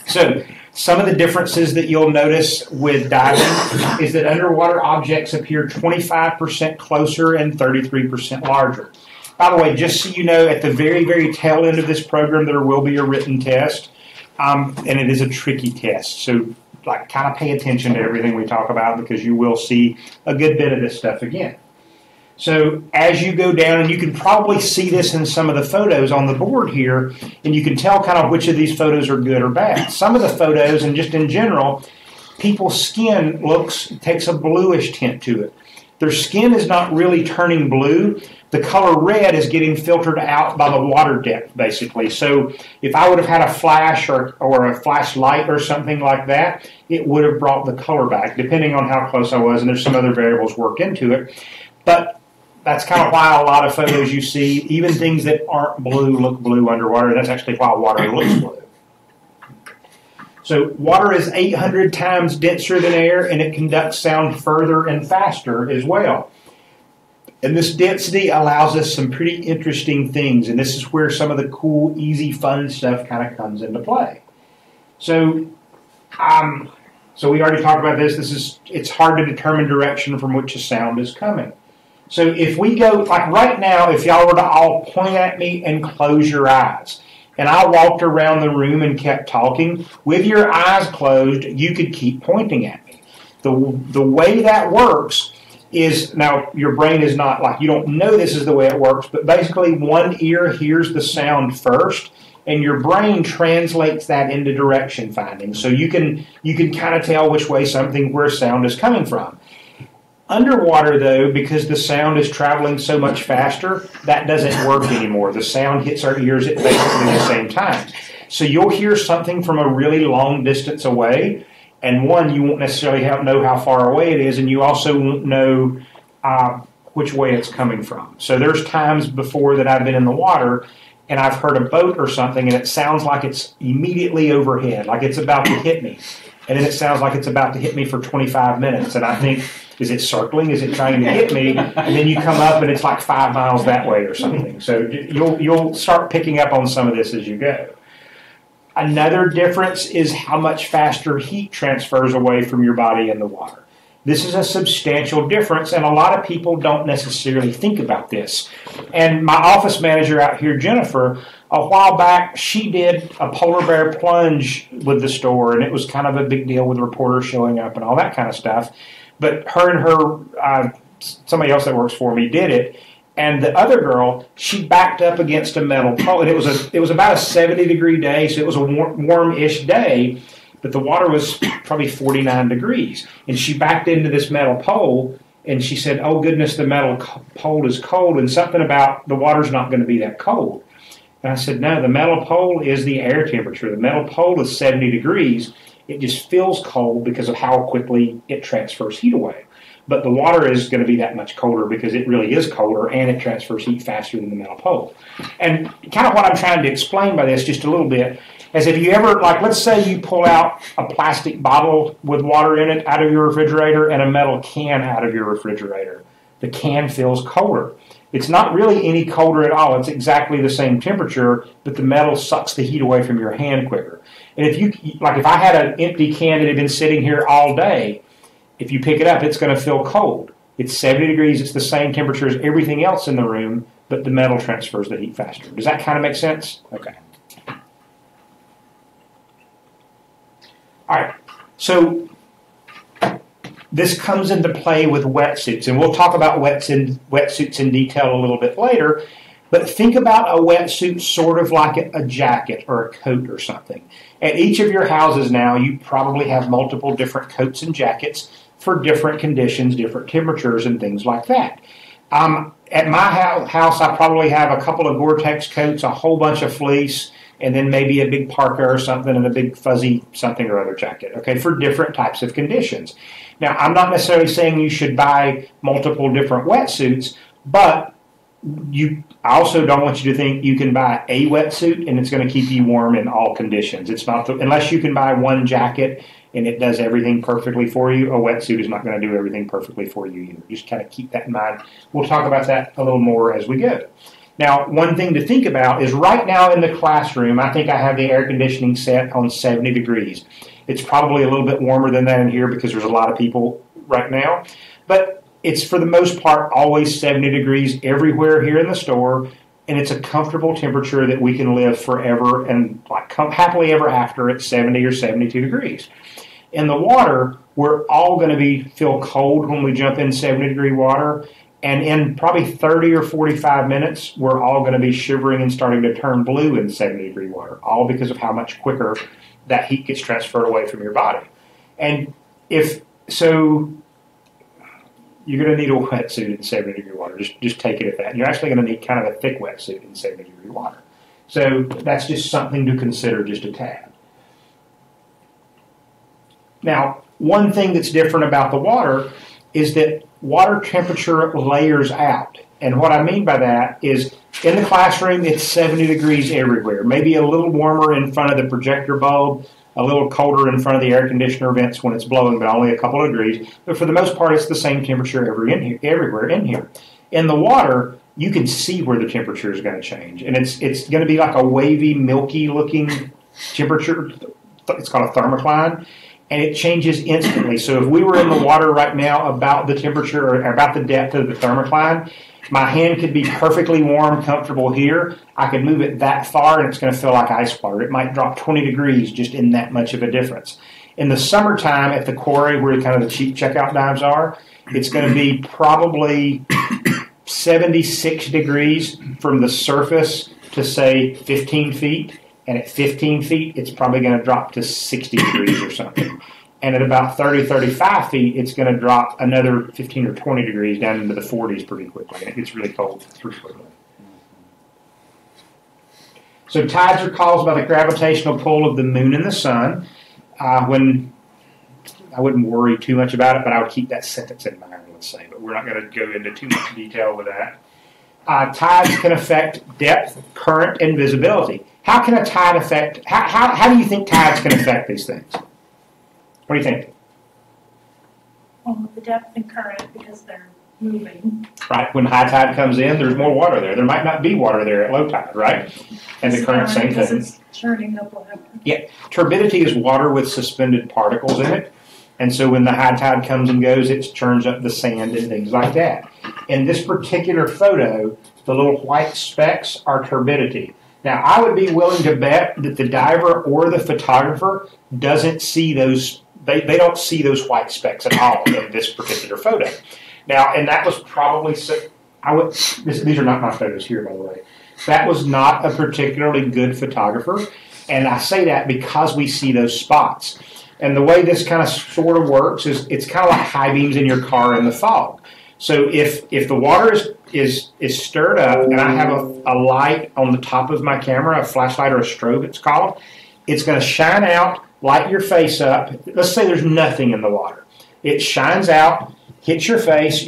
So some of the differences that you'll notice with diving is that underwater objects appear 25% closer and 33% larger. By the way, just so you know, at the very, very tail end of this program, there will be a written test, and it is a tricky test. So kind of pay attention to everything we talk about because you will see a good bit of this stuff again. So as you go down, and you can probably see this in some of the photos on the board here, and you can tell kind of which of these photos are good or bad. Some of the photos, and just in general, people's skin takes a bluish tint to it. Their skin is not really turning blue. The color red is getting filtered out by the water depth, basically. So if I would have had a flash or a flashlight or something like that, it would have brought the color back, depending on how close I was, and there's some other variables work into it. But that's kind of why a lot of photos you see, even things that aren't blue, look blue underwater. That's actually why water looks blue. So water is 800 times denser than air, and it conducts sound further and faster as well. And this density allows us some pretty interesting things, and this is where some of the cool, easy, fun stuff kind of comes into play. So, we already talked about this. It's hard to determine direction from which a sound is coming. So if we go, like right now, if y'all were to all point at me and close your eyes, and I walked around the room and kept talking, with your eyes closed, you could keep pointing at me. The way that works is, now your brain is not like, you don't know this is the way it works, but basically one ear hears the sound first, and your brain translates that into direction finding. So you can kind of tell which way where sound is coming from. Underwater, though, because the sound is traveling so much faster, that doesn't work anymore. The sound hits our ears at basically the same time. So you'll hear something from a really long distance away, and one, you won't necessarily know how far away it is, and you also won't know which way it's coming from. So there's times before that I've been in the water, and I've heard a boat or something, and it sounds like it's immediately overhead, like it's about to hit me. And then it sounds like it's about to hit me for 25 minutes. And I think, is it circling? Is it trying to hit me? And then you come up and it's like 5 miles that way or something. So you'll start picking up on some of this as you go. Another difference is how much faster heat transfers away from your body in the water. This is a substantial difference, and a lot of people don't necessarily think about this. And my office manager out here, Jennifer, a while back, she did a polar bear plunge with the store, and it was kind of a big deal with reporters showing up and all that kind of stuff. But her and somebody else that works for me did it, and the other girl, she backed up against a metal pole, and it was about a 70-degree day, so it was a warm-ish day. But the water was probably 49 degrees. And she backed into this metal pole, and she said, oh, goodness, the metal pole is cold, and something about the water's not going to be that cold. And I said, no, the metal pole is the air temperature. The metal pole is 70 degrees. It just feels cold because of how quickly it transfers heat away. But the water is going to be that much colder because it really is colder, and it transfers heat faster than the metal pole. And kind of what I'm trying to explain by this just a little bit is if you ever, like, let's say you pull out a plastic bottle with water in it out of your refrigerator and a metal can out of your refrigerator. The can feels colder. It's not really any colder at all. It's exactly the same temperature, but the metal sucks the heat away from your hand quicker. And if I had an empty can that had been sitting here all day, if you pick it up, it's going to feel cold. It's 70 degrees. It's the same temperature as everything else in the room, but the metal transfers the heat faster. Does that kind of make sense? Okay. All right, so this comes into play with wetsuits, and we'll talk about wetsuits in detail a little bit later, but think about a wetsuit sort of like a jacket or a coat or something. At each of your houses now, you probably have multiple different coats and jackets for different conditions, different temperatures, and things like that. At my house, I probably have a couple of Gore-Tex coats, a whole bunch of fleece, and then maybe a big parka or something and a big fuzzy something or other jacket, okay, for different types of conditions. Now, I'm not necessarily saying you should buy multiple different wetsuits, but I also don't want you to think you can buy a wetsuit and it's going to keep you warm in all conditions. It's not unless you can buy one jacket and it does everything perfectly for you, a wetsuit is not going to do everything perfectly for you either. Just kind of keep that in mind. We'll talk about that a little more as we go. Now, one thing to think about is right now in the classroom, I think I have the air conditioning set on 70 degrees. It's probably a little bit warmer than that in here because there's a lot of people right now. But it's, for the most part, always 70 degrees everywhere here in the store, and it's a comfortable temperature that we can live forever and happily ever after at 70 or 72 degrees. In the water, we're all going to feel cold when we jump in 70-degree water. And in probably 30 or 45 minutes, we're all going to be shivering and starting to turn blue in 70-degree water, all because of how much quicker that heat gets transferred away from your body. And if so, you're going to need a wetsuit in 70-degree water. Just take it at that. And you're actually going to need kind of a thick wetsuit in 70-degree water. So that's just something to consider, just a tad. Now, one thing that's different about the water is that water temperature layers out. And what I mean by that is in the classroom, it's 70 degrees everywhere. Maybe a little warmer in front of the projector bulb, a little colder in front of the air conditioner vents when it's blowing, but only a couple of degrees. But for the most part, it's the same temperature everywhere in here. In the water, you can see where the temperature is going to change. And it's going to be like a wavy, milky-looking temperature. It's called a thermocline. And it changes instantly. So if we were in the water right now about the temperature or about the depth of the thermocline, my hand could be perfectly warm, comfortable here. I could move it that far and it's going to feel like ice water. It might drop 20 degrees just in that much of a difference. In the summertime at the quarry where kind of the cheap checkout dives are, it's going to be probably 76 degrees from the surface to say 15 feet. And at 15 feet, it's probably going to drop to 60 degrees or something. And at about 30, 35 feet, it's going to drop another 15 or 20 degrees down into the 40s pretty quickly. And it gets really cold pretty quickly. So tides are caused by the gravitational pull of the moon and the sun. When I wouldn't worry too much about it, but I would keep that sentence in mind, let's say. But we're not going to go into too much detail with that. Tides can affect depth, current, and visibility. How can a tide affect, how do you think tides can affect these things? What do you think? Well, the depth and current, because they're moving. Right, when high tide comes in, there's more water there. There might not be water there at low tide, right? And the current, same thing. It's churning up whatever. Yeah, turbidity is water with suspended particles in it. And so when the high tide comes and goes, it churns up the sand and things like that. In this particular photo, the little white specks are turbidity. Now, I would be willing to bet that the diver or the photographer doesn't see those, they don't see those white specks at all in this particular photo. Now, and that was probably, these are not my photos here, by the way. That was not a particularly good photographer. And I say that because we see those spots. And the way this kind of sort of works is it's kind of like high beams in your car in the fog. So if the water is stirred up and I have a light on the top of my camera, a flashlight or a strobe it's called, it's going to shine out, light your face up. Let's say there's nothing in the water. It shines out, hits your face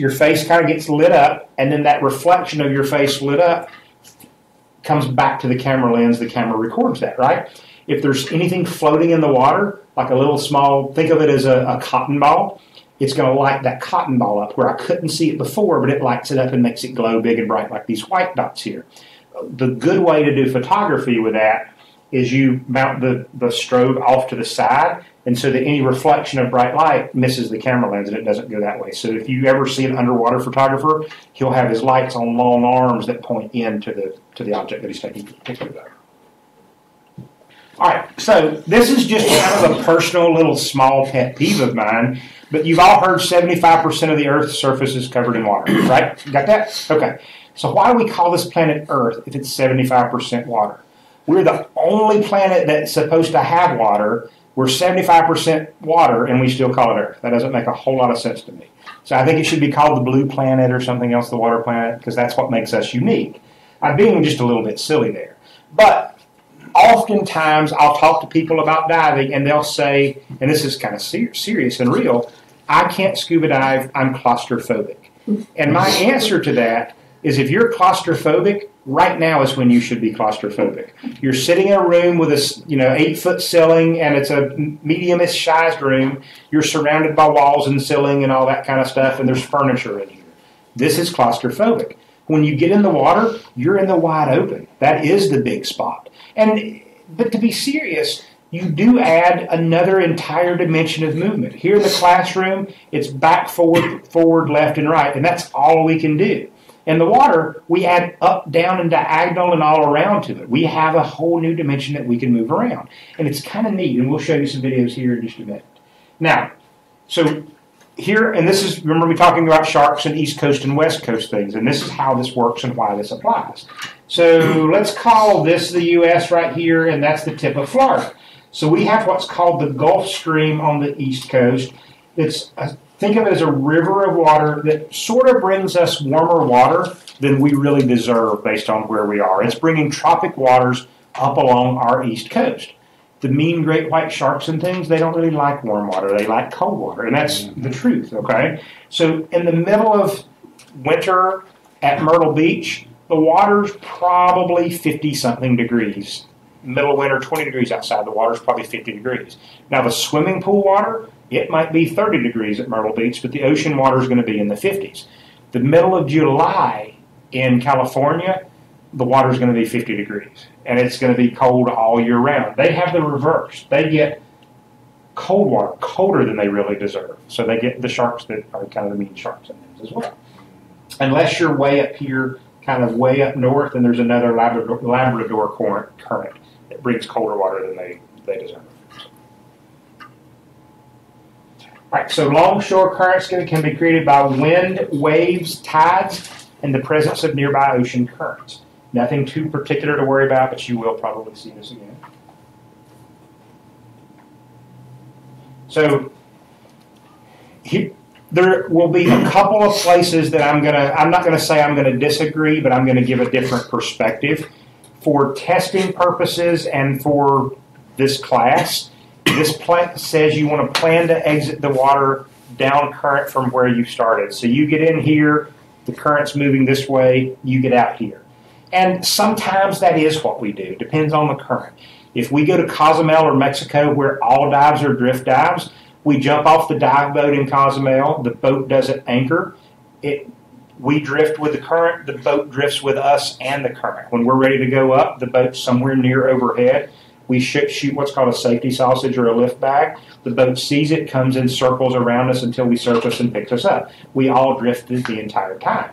kind of gets lit up, and then that reflection of your face lit up comes back to the camera lens. The camera records that, right? If there's anything floating in the water, like a little small, think of it as a cotton ball, it's going to light that cotton ball up where I couldn't see it before, but it lights it up and makes it glow big and bright like these white dots here. The good way to do photography with that is you mount the strobe off to the side, and so that any reflection of bright light misses the camera lens and it doesn't go that way. So if you ever see an underwater photographer, he'll have his lights on long arms that point into the object that he's taking pictures of. All right, so this is just kind of a personal little small pet peeve of mine, but you've all heard 75% of the Earth's surface is covered in water, right? Got that? Okay. So why do we call this planet Earth if it's 75% water? We're the only planet that's supposed to have water. We're 75% water, and we still call it Earth. That doesn't make a whole lot of sense to me. So I think it should be called the blue planet or something else, the water planet, because that's what makes us unique. I'm being just a little bit silly there. But oftentimes, I'll talk to people about diving, and they'll say, and this is kind of serious and real, I can't scuba dive, I'm claustrophobic. And my answer to that is if you're claustrophobic, right now is when you should be claustrophobic. You're sitting in a room with a 8-foot ceiling, and it's a medium-ish sized room. You're surrounded by walls and ceiling and all that kind of stuff, and there's furniture in here. This is claustrophobic. When you get in the water, you're in the wide open. That is the big spot. But to be serious, you do add another entire dimension of movement. Here in the classroom, it's back, forward, left, and right, and that's all we can do. In the water, we add up, down, and diagonal and all around to it. We have a whole new dimension that we can move around. And it's kind of neat, and we'll show you some videos here in just a minute. Now, so here, and this is, remember we talking about sharks and East Coast and West Coast things, and this is how this works and why this applies. So let's call this the U.S. right here, and that's the tip of Florida. So we have what's called the Gulf Stream on the East Coast. It's think of it as a river of water that sort of brings us warmer water than we really deserve based on where we are. It's bringing tropic waters up along our East Coast. The mean great white sharks and things, they don't really like warm water. They like cold water, and that's the truth, okay? So in the middle of winter at Myrtle Beach, the water's probably 50-something degrees. Middle of winter, 20 degrees outside. The water's probably 50 degrees. Now, the swimming pool water, it might be 30 degrees at Myrtle Beach, but the ocean water is going to be in the 50s. The middle of July in California, the water is going to be 50 degrees, and it's going to be cold all year round. They have the reverse. They get cold water, colder than they really deserve. So they get the sharks that are kind of the mean sharks in things as well. Unless you're way up here, kind of way up north, and there's another Labrador current that brings colder water than they deserve. All right, so longshore currents can be created by wind, waves, tides, and the presence of nearby ocean currents. Nothing too particular to worry about, but you will probably see this again. So there will be a couple of places that I'm not gonna say I'm gonna disagree, but I'm gonna give a different perspective. For testing purposes and for this class, this plan says you want to plan to exit the water down current from where you started. So you get in here, the current's moving this way, you get out here. And sometimes that is what we do, depends on the current. If we go to Cozumel or Mexico where all dives are drift dives, we jump off the dive boat in Cozumel, the boat doesn't anchor, we drift with the current, the boat drifts with us and the current. When we're ready to go up, the boat's somewhere near overhead. We shoot what's called a safety sausage or a lift bag. The boat sees it, comes in circles around us until we surface and picks us up. We all drifted the entire time.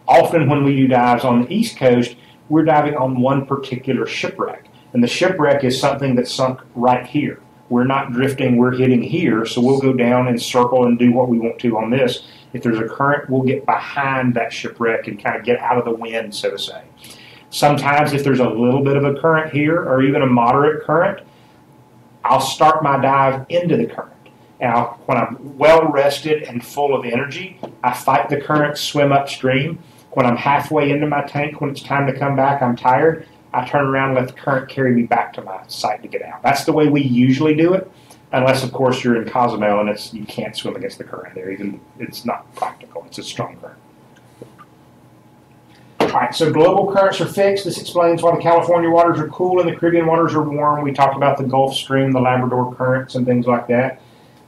Often when we do dives on the East Coast, we're diving on one particular shipwreck. And the shipwreck is something that's sunk right here. We're not drifting, we're hitting here, so we'll go down and circle and do what we want to on this. If there's a current, we'll get behind that shipwreck and kind of get out of the wind, so to say. Sometimes if there's a little bit of a current here, or even a moderate current, I'll start my dive into the current. Now, when I'm well rested and full of energy, I fight the current, swim upstream. When I'm halfway into my tank, when it's time to come back, I'm tired, I turn around and let the current carry me back to my site to get out. That's the way we usually do it, unless, of course, you're in Cozumel and you can't swim against the current there. Even it's not practical. It's a strong current. All right, so global currents are fixed. This explains why the California waters are cool and the Caribbean waters are warm. We talked about the Gulf Stream, the Labrador currents, and things like that.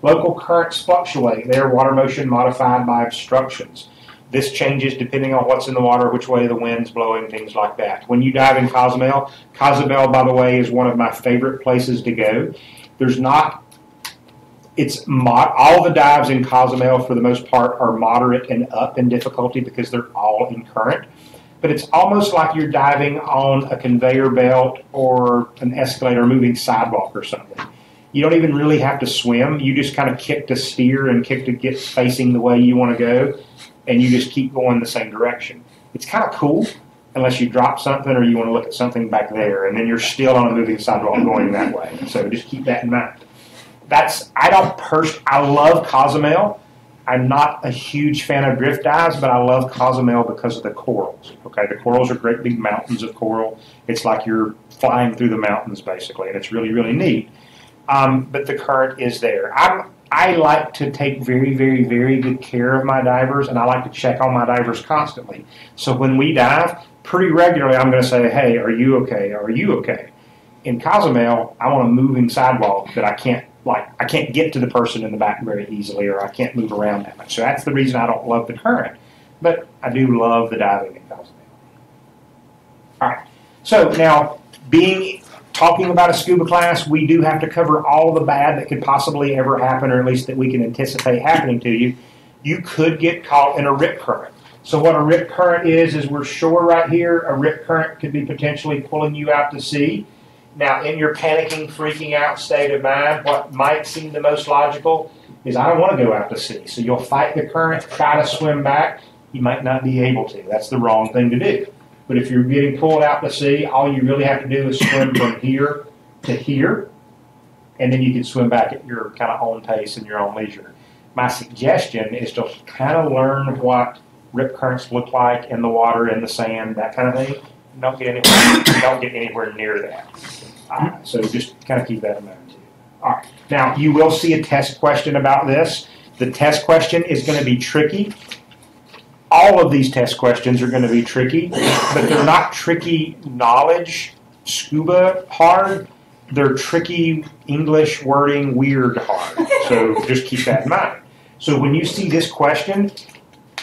Local currents fluctuate. They are water motion modified by obstructions. This changes depending on what's in the water, which way the wind's blowing, things like that. When you dive in Cozumel, Cozumel, by the way, is one of my favorite places to go. There's not, all the dives in Cozumel, for the most part, are moderate and up in difficulty because they're all in current. But it's almost like you're diving on a conveyor belt or an escalator moving sidewalk or something. You don't even really have to swim. You just kind of kick to steer and kick to get facing the way you want to go, and you just keep going the same direction. It's kind of cool unless you drop something or you want to look at something back there, and then you're still on a moving sidewalk going that way. So just keep that in mind. I love Cozumel. I'm not a huge fan of drift dives, but I love Cozumel because of the corals. Okay, the corals are great big mountains of coral. It's like you're flying through the mountains, basically, and it's really, really neat. But the current is there. I like to take very, very, very good care of my divers, and I like to check on my divers constantly. So when we dive, pretty regularly I'm going to say, hey, are you okay? Are you okay? In Cozumel, I'm on a moving sidewalk that I can't get to the person in the back very easily, or I can't move around that much. So that's the reason I don't love the current. But I do love the diving in Cozumel. All right. So now, talking about a scuba class, we do have to cover all the bad that could possibly ever happen, or at least that we can anticipate happening to you. You could get caught in a rip current. So what a rip current is we're shore right here. A rip current could be potentially pulling you out to sea. Now, in your panicking, freaking out state of mind, what might seem the most logical is I don't want to go out to sea. So you'll fight the current, try to swim back. You might not be able to. That's the wrong thing to do. But if you're getting pulled out to sea, all you really have to do is swim from here to here, and then you can swim back at your kind of own pace and your own leisure. My suggestion is to kind of learn what rip currents look like in the water, in the sand, that kind of thing. Don't get anywhere near that. So just kind of keep that in mind too. All right. Now, you will see a test question about this. The test question is going to be tricky. All of these test questions are going to be tricky, but they're not tricky knowledge, scuba hard. They're tricky English wording, weird hard. So just keep that in mind. So when you see this question,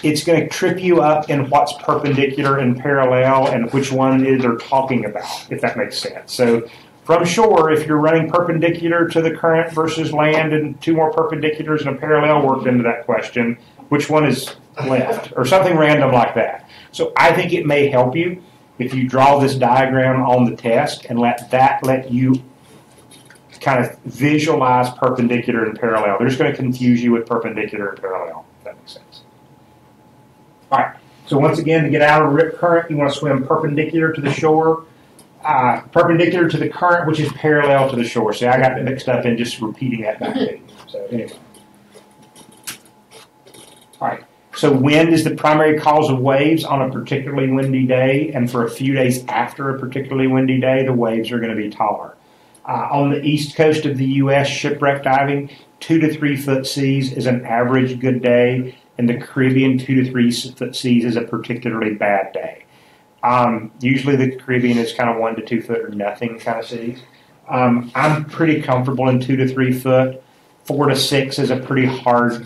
it's going to trip you up in what's perpendicular and parallel and which one they're talking about, if that makes sense. So from shore, if you're running perpendicular to the current versus land and two more perpendiculars and a parallel worked into that question, which one is left? Or something random like that. So I think it may help you if you draw this diagram on the test and let you kind of visualize perpendicular and parallel. They're just going to confuse you with perpendicular and parallel, if that makes sense. All right, So once again, to get out of rip current, you want to swim perpendicular to the shore, perpendicular to the current, which is parallel to the shore. See, I got mixed up in just repeating that back to you. So anyway. All right. So wind is the primary cause of waves on a particularly windy day, and for a few days after a particularly windy day, the waves are going to be taller. On the east coast of the U.S., shipwreck diving, 2 to 3 foot seas is an average good day. In the Caribbean, 2 to 3 foot seas is a particularly bad day. Usually the Caribbean is kind of 1 to 2 foot or nothing kind of seas. I'm pretty comfortable in 2 to 3 foot. 4 to 6 is a pretty hard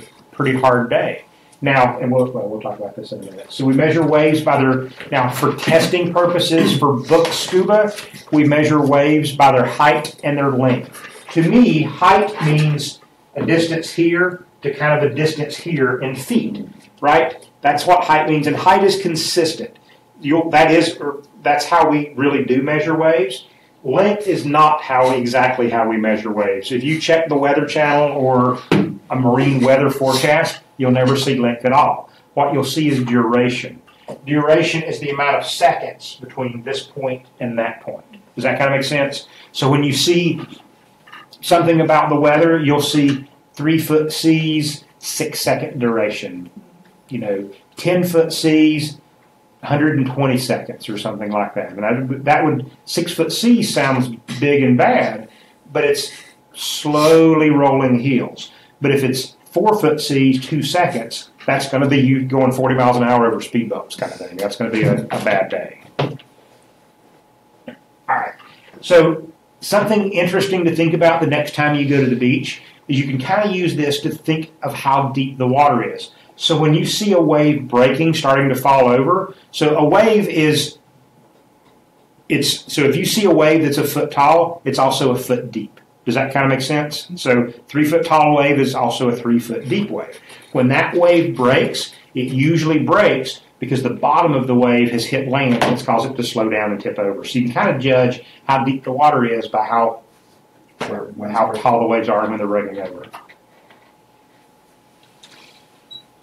day. Now, and we'll talk about this in a minute. So we measure waves by their, now for testing purposes, for book Scuba, we measure waves by their height and their length. To me, height means a distance here to kind of a distance here in feet, right? That's what height means, and height is consistent. That's how we really do measure waves. Length is not exactly how we measure waves. If you check the Weather Channel or a marine weather forecast, you'll never see length at all. What you'll see is duration. Duration is the amount of seconds between this point and that point. Does that kind of make sense? So when you see something about the weather, you'll see 3 foot seas, 6 second duration. 10 foot seas, 120 seconds or something like that. And that would 6 foot seas sounds big and bad, but it's slowly rolling hills. But if it's 4 foot seas, 2 seconds, that's going to be you going 40 miles an hour over speed bumps kind of thing. That's going to be a bad day. All right. So something interesting to think about the next time you go to the beach is you can kind of use this to think of how deep the water is. So when you see a wave breaking, starting to fall over, so a wave is, so if you see a wave that's a foot tall, it's also a foot deep. Does that kind of make sense? So 3 foot tall wave is also a 3 foot deep wave. When that wave breaks, it usually breaks because the bottom of the wave has hit land and it's caused it to slow down and tip over. So you can kind of judge how deep the water is by how tall the waves are when they're breaking over.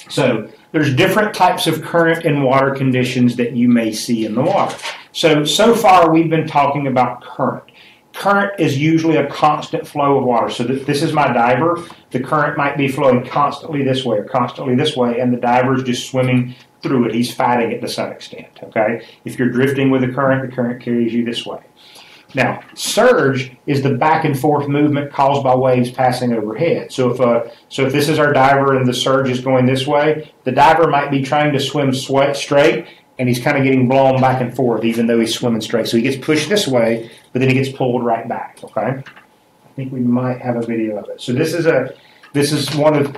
So there's different types of current and water conditions that you may see in the water. So far we've been talking about current. Current is usually a constant flow of water. So this is my diver. The current might be flowing constantly this way or constantly this way, and the diver is just swimming through it. He's fighting it to some extent, okay? If you're drifting with the current carries you this way. Now, surge is the back and forth movement caused by waves passing overhead. So if this is our diver and the surge is going this way, the diver might be trying to swim straight, and he's kind of getting blown back and forth even though he's swimming straight. So he gets pushed this way, but then he gets pulled right back, okay? I think we might have a video of it. So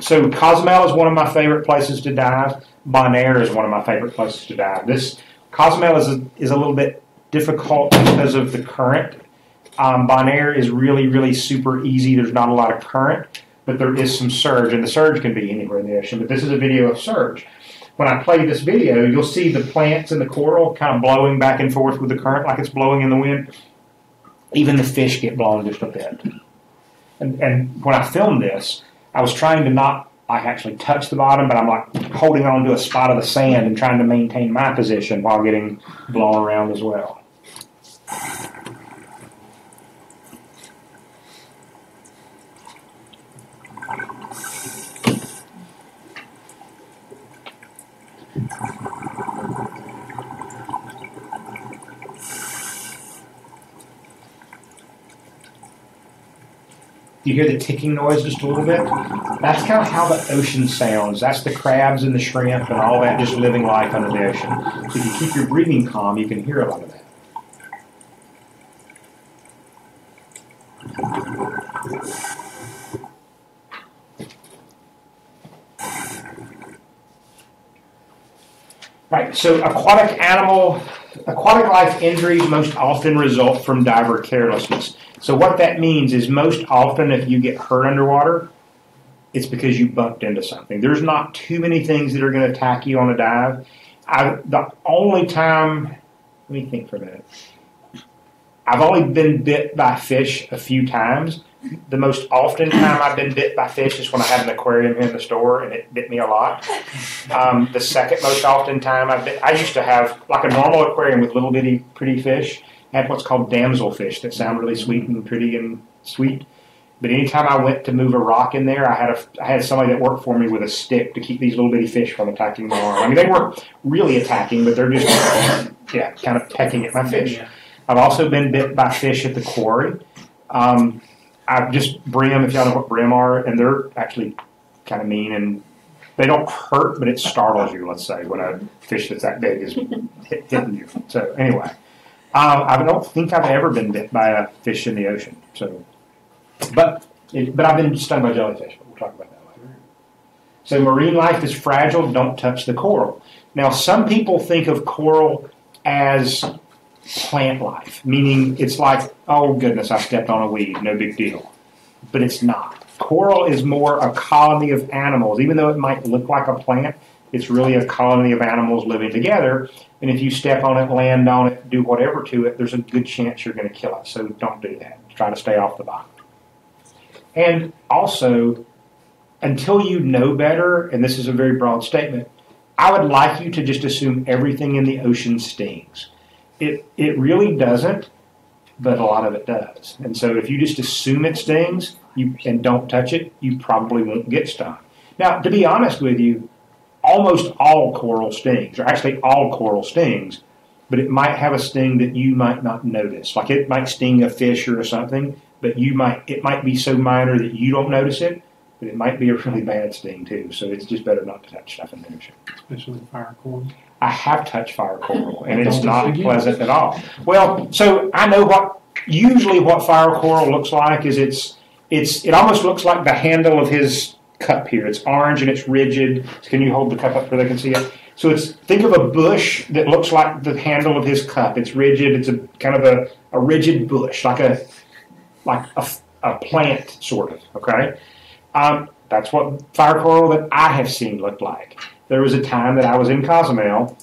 so Cozumel is one of my favorite places to dive. Bonaire is one of my favorite places to dive. Cozumel is a little bit difficult because of the current. Bonaire is really, really super easy. There's not a lot of current, but there is some surge, and the surge can be anywhere in the ocean, but this is a video of surge. When I play this video, you'll see the plants and the coral kind of blowing back and forth with the current like it's blowing in the wind. Even the fish get blown just a bit. And when I filmed this, I was trying to not actually touch the bottom, but I'm like holding on to a spot of the sand and trying to maintain my position while getting blown around as well. You hear the ticking noise just a little bit? That's kind of how the ocean sounds. That's the crabs and the shrimp and all that just living life under the ocean. So if you keep your breathing calm, you can hear a lot of that. Right, so aquatic life injuries most often result from diver carelessness. So what that means is most often if you get hurt underwater, it's because you bumped into something. There's not too many things that are going to attack you on a dive. The only time, let me think for a minute. I've only been bit by fish a few times, The most often time I've been bit by fish is when I had an aquarium here in the store and it bit me a lot. The second most often time I used to have like a normal aquarium with little bitty pretty fish. I had what's called damselfish that sound really sweet and pretty and sweet. But anytime I went to move a rock in there, I had somebody that worked for me with a stick to keep these little bitty fish from attacking my arm. I mean, they weren't really attacking, but they're just, kind of pecking at my fish. I've also been bit by fish at the quarry. I just brim, if y'all know what brim are, and they're actually kind of mean, and they don't hurt, but it startles you, let's say, when a fish that's that big is hitting you. So anyway, I don't think I've ever been bit by a fish in the ocean. So. But I've been stung by jellyfish, but we'll talk about that later. So marine life is fragile, don't touch the coral. Now, some people think of coral as plant life, meaning it's like, oh goodness, I stepped on a weed, no big deal. But it's not. Coral is more a colony of animals. Even though it might look like a plant, it's really a colony of animals living together. And if you step on it, land on it, do whatever to it, there's a good chance you're going to kill it. So don't do that. Try to stay off the bottom. And also, until you know better, and this is a very broad statement, I would like you to just assume everything in the ocean stings. It really doesn't, but a lot of it does. And so if you just assume it stings and don't touch it, you probably won't get stung. Now, to be honest with you, almost all coral stings, or actually all coral stings, but it might have a sting that you might not notice. Like it might sting a fish or something, but it might be so minor that you don't notice it, but it might be a really bad sting too. So it's just better not to touch stuff in the ocean. Especially fire coral. I have touched fire coral, and it's not pleasant at all. Well, so I know usually what fire coral looks like is it almost looks like the handle of his cup here. It's orange and it's rigid. Can you hold the cup up so they can see it? So think of a bush that looks like the handle of his cup. It's rigid. It's a kind of a rigid bush, like a plant, sort of, okay? That's what fire coral that I have seen looked like. There was a time that I was in Cozumel,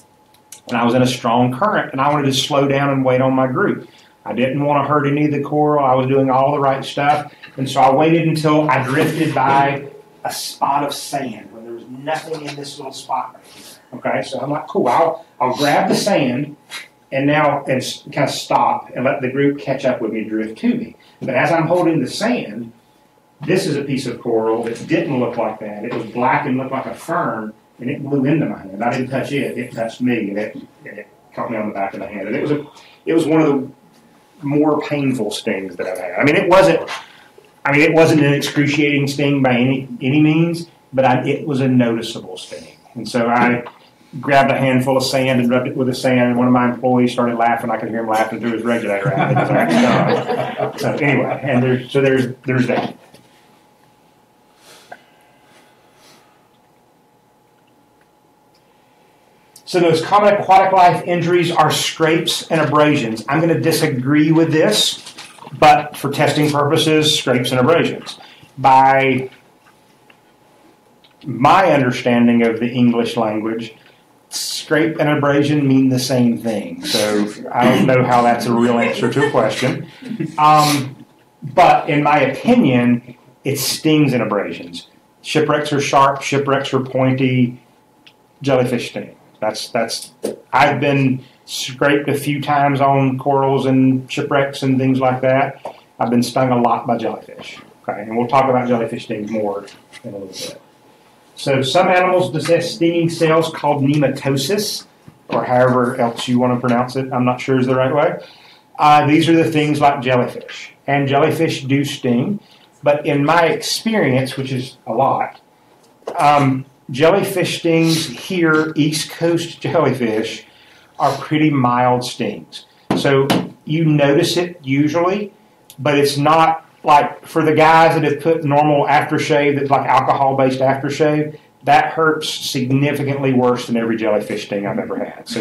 and I was in a strong current, and I wanted to slow down and wait on my group. I didn't want to hurt any of the coral. I was doing all the right stuff, and so I waited until I drifted by a spot of sand when there was nothing in this little spot right here, okay? So I'm like, cool, I'll grab the sand and kind of stop and let the group catch up with me, drift to me. But as I'm holding the sand, this is a piece of coral that didn't look like that. It was black and looked like a fern, and it blew into my hand. I didn't touch it. It touched me, and it caught me on the back of the hand. And it was one of the more painful stings that I've had. I mean, it wasn't an excruciating sting by any means, but it was a noticeable sting. And so I grabbed a handful of sand and rubbed it with the sand, and one of my employees started laughing. I could hear him laughing through his regulator out because I got stung. So anyway, and there's that. So those common aquatic life injuries are scrapes and abrasions. I'm going to disagree with this, but for testing purposes, scrapes and abrasions. By my understanding of the English language, scrape and abrasion mean the same thing. So I don't know how that's a real answer to a question. But in my opinion, it's stings and abrasions. Shipwrecks are sharp, shipwrecks are pointy, jellyfish sting. I've been scraped a few times on corals and shipwrecks and things like that. I've been stung a lot by jellyfish. Okay, and we'll talk about jellyfish stings more in a little bit. So some animals possess stinging cells called nematosis, or however else you want to pronounce it. I'm not sure is the right way. These are the things like jellyfish. And jellyfish do sting. But in my experience, which is a lot, jellyfish stings here, East Coast jellyfish, are pretty mild stings. So you notice it usually, but it's not like for the guys that have put normal aftershave, that's like alcohol-based aftershave, that hurts significantly worse than every jellyfish sting I've ever had. So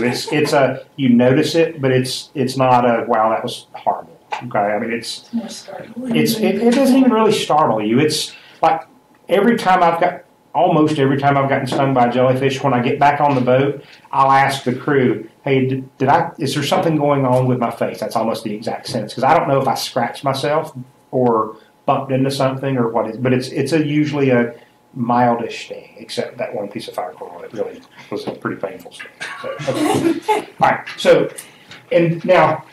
you notice it, but it's not a, wow, that was horrible. Okay, I mean, it doesn't even really startle you. It's like almost every time I've gotten stung by a jellyfish, when I get back on the boat, I'll ask the crew, hey, is there something going on with my face? That's almost the exact sentence, because I don't know if I scratched myself or bumped into something or what is, but it's usually a mildish sting, except that one piece of fire coral. It really was a pretty painful sting. So, okay. All right. So, and now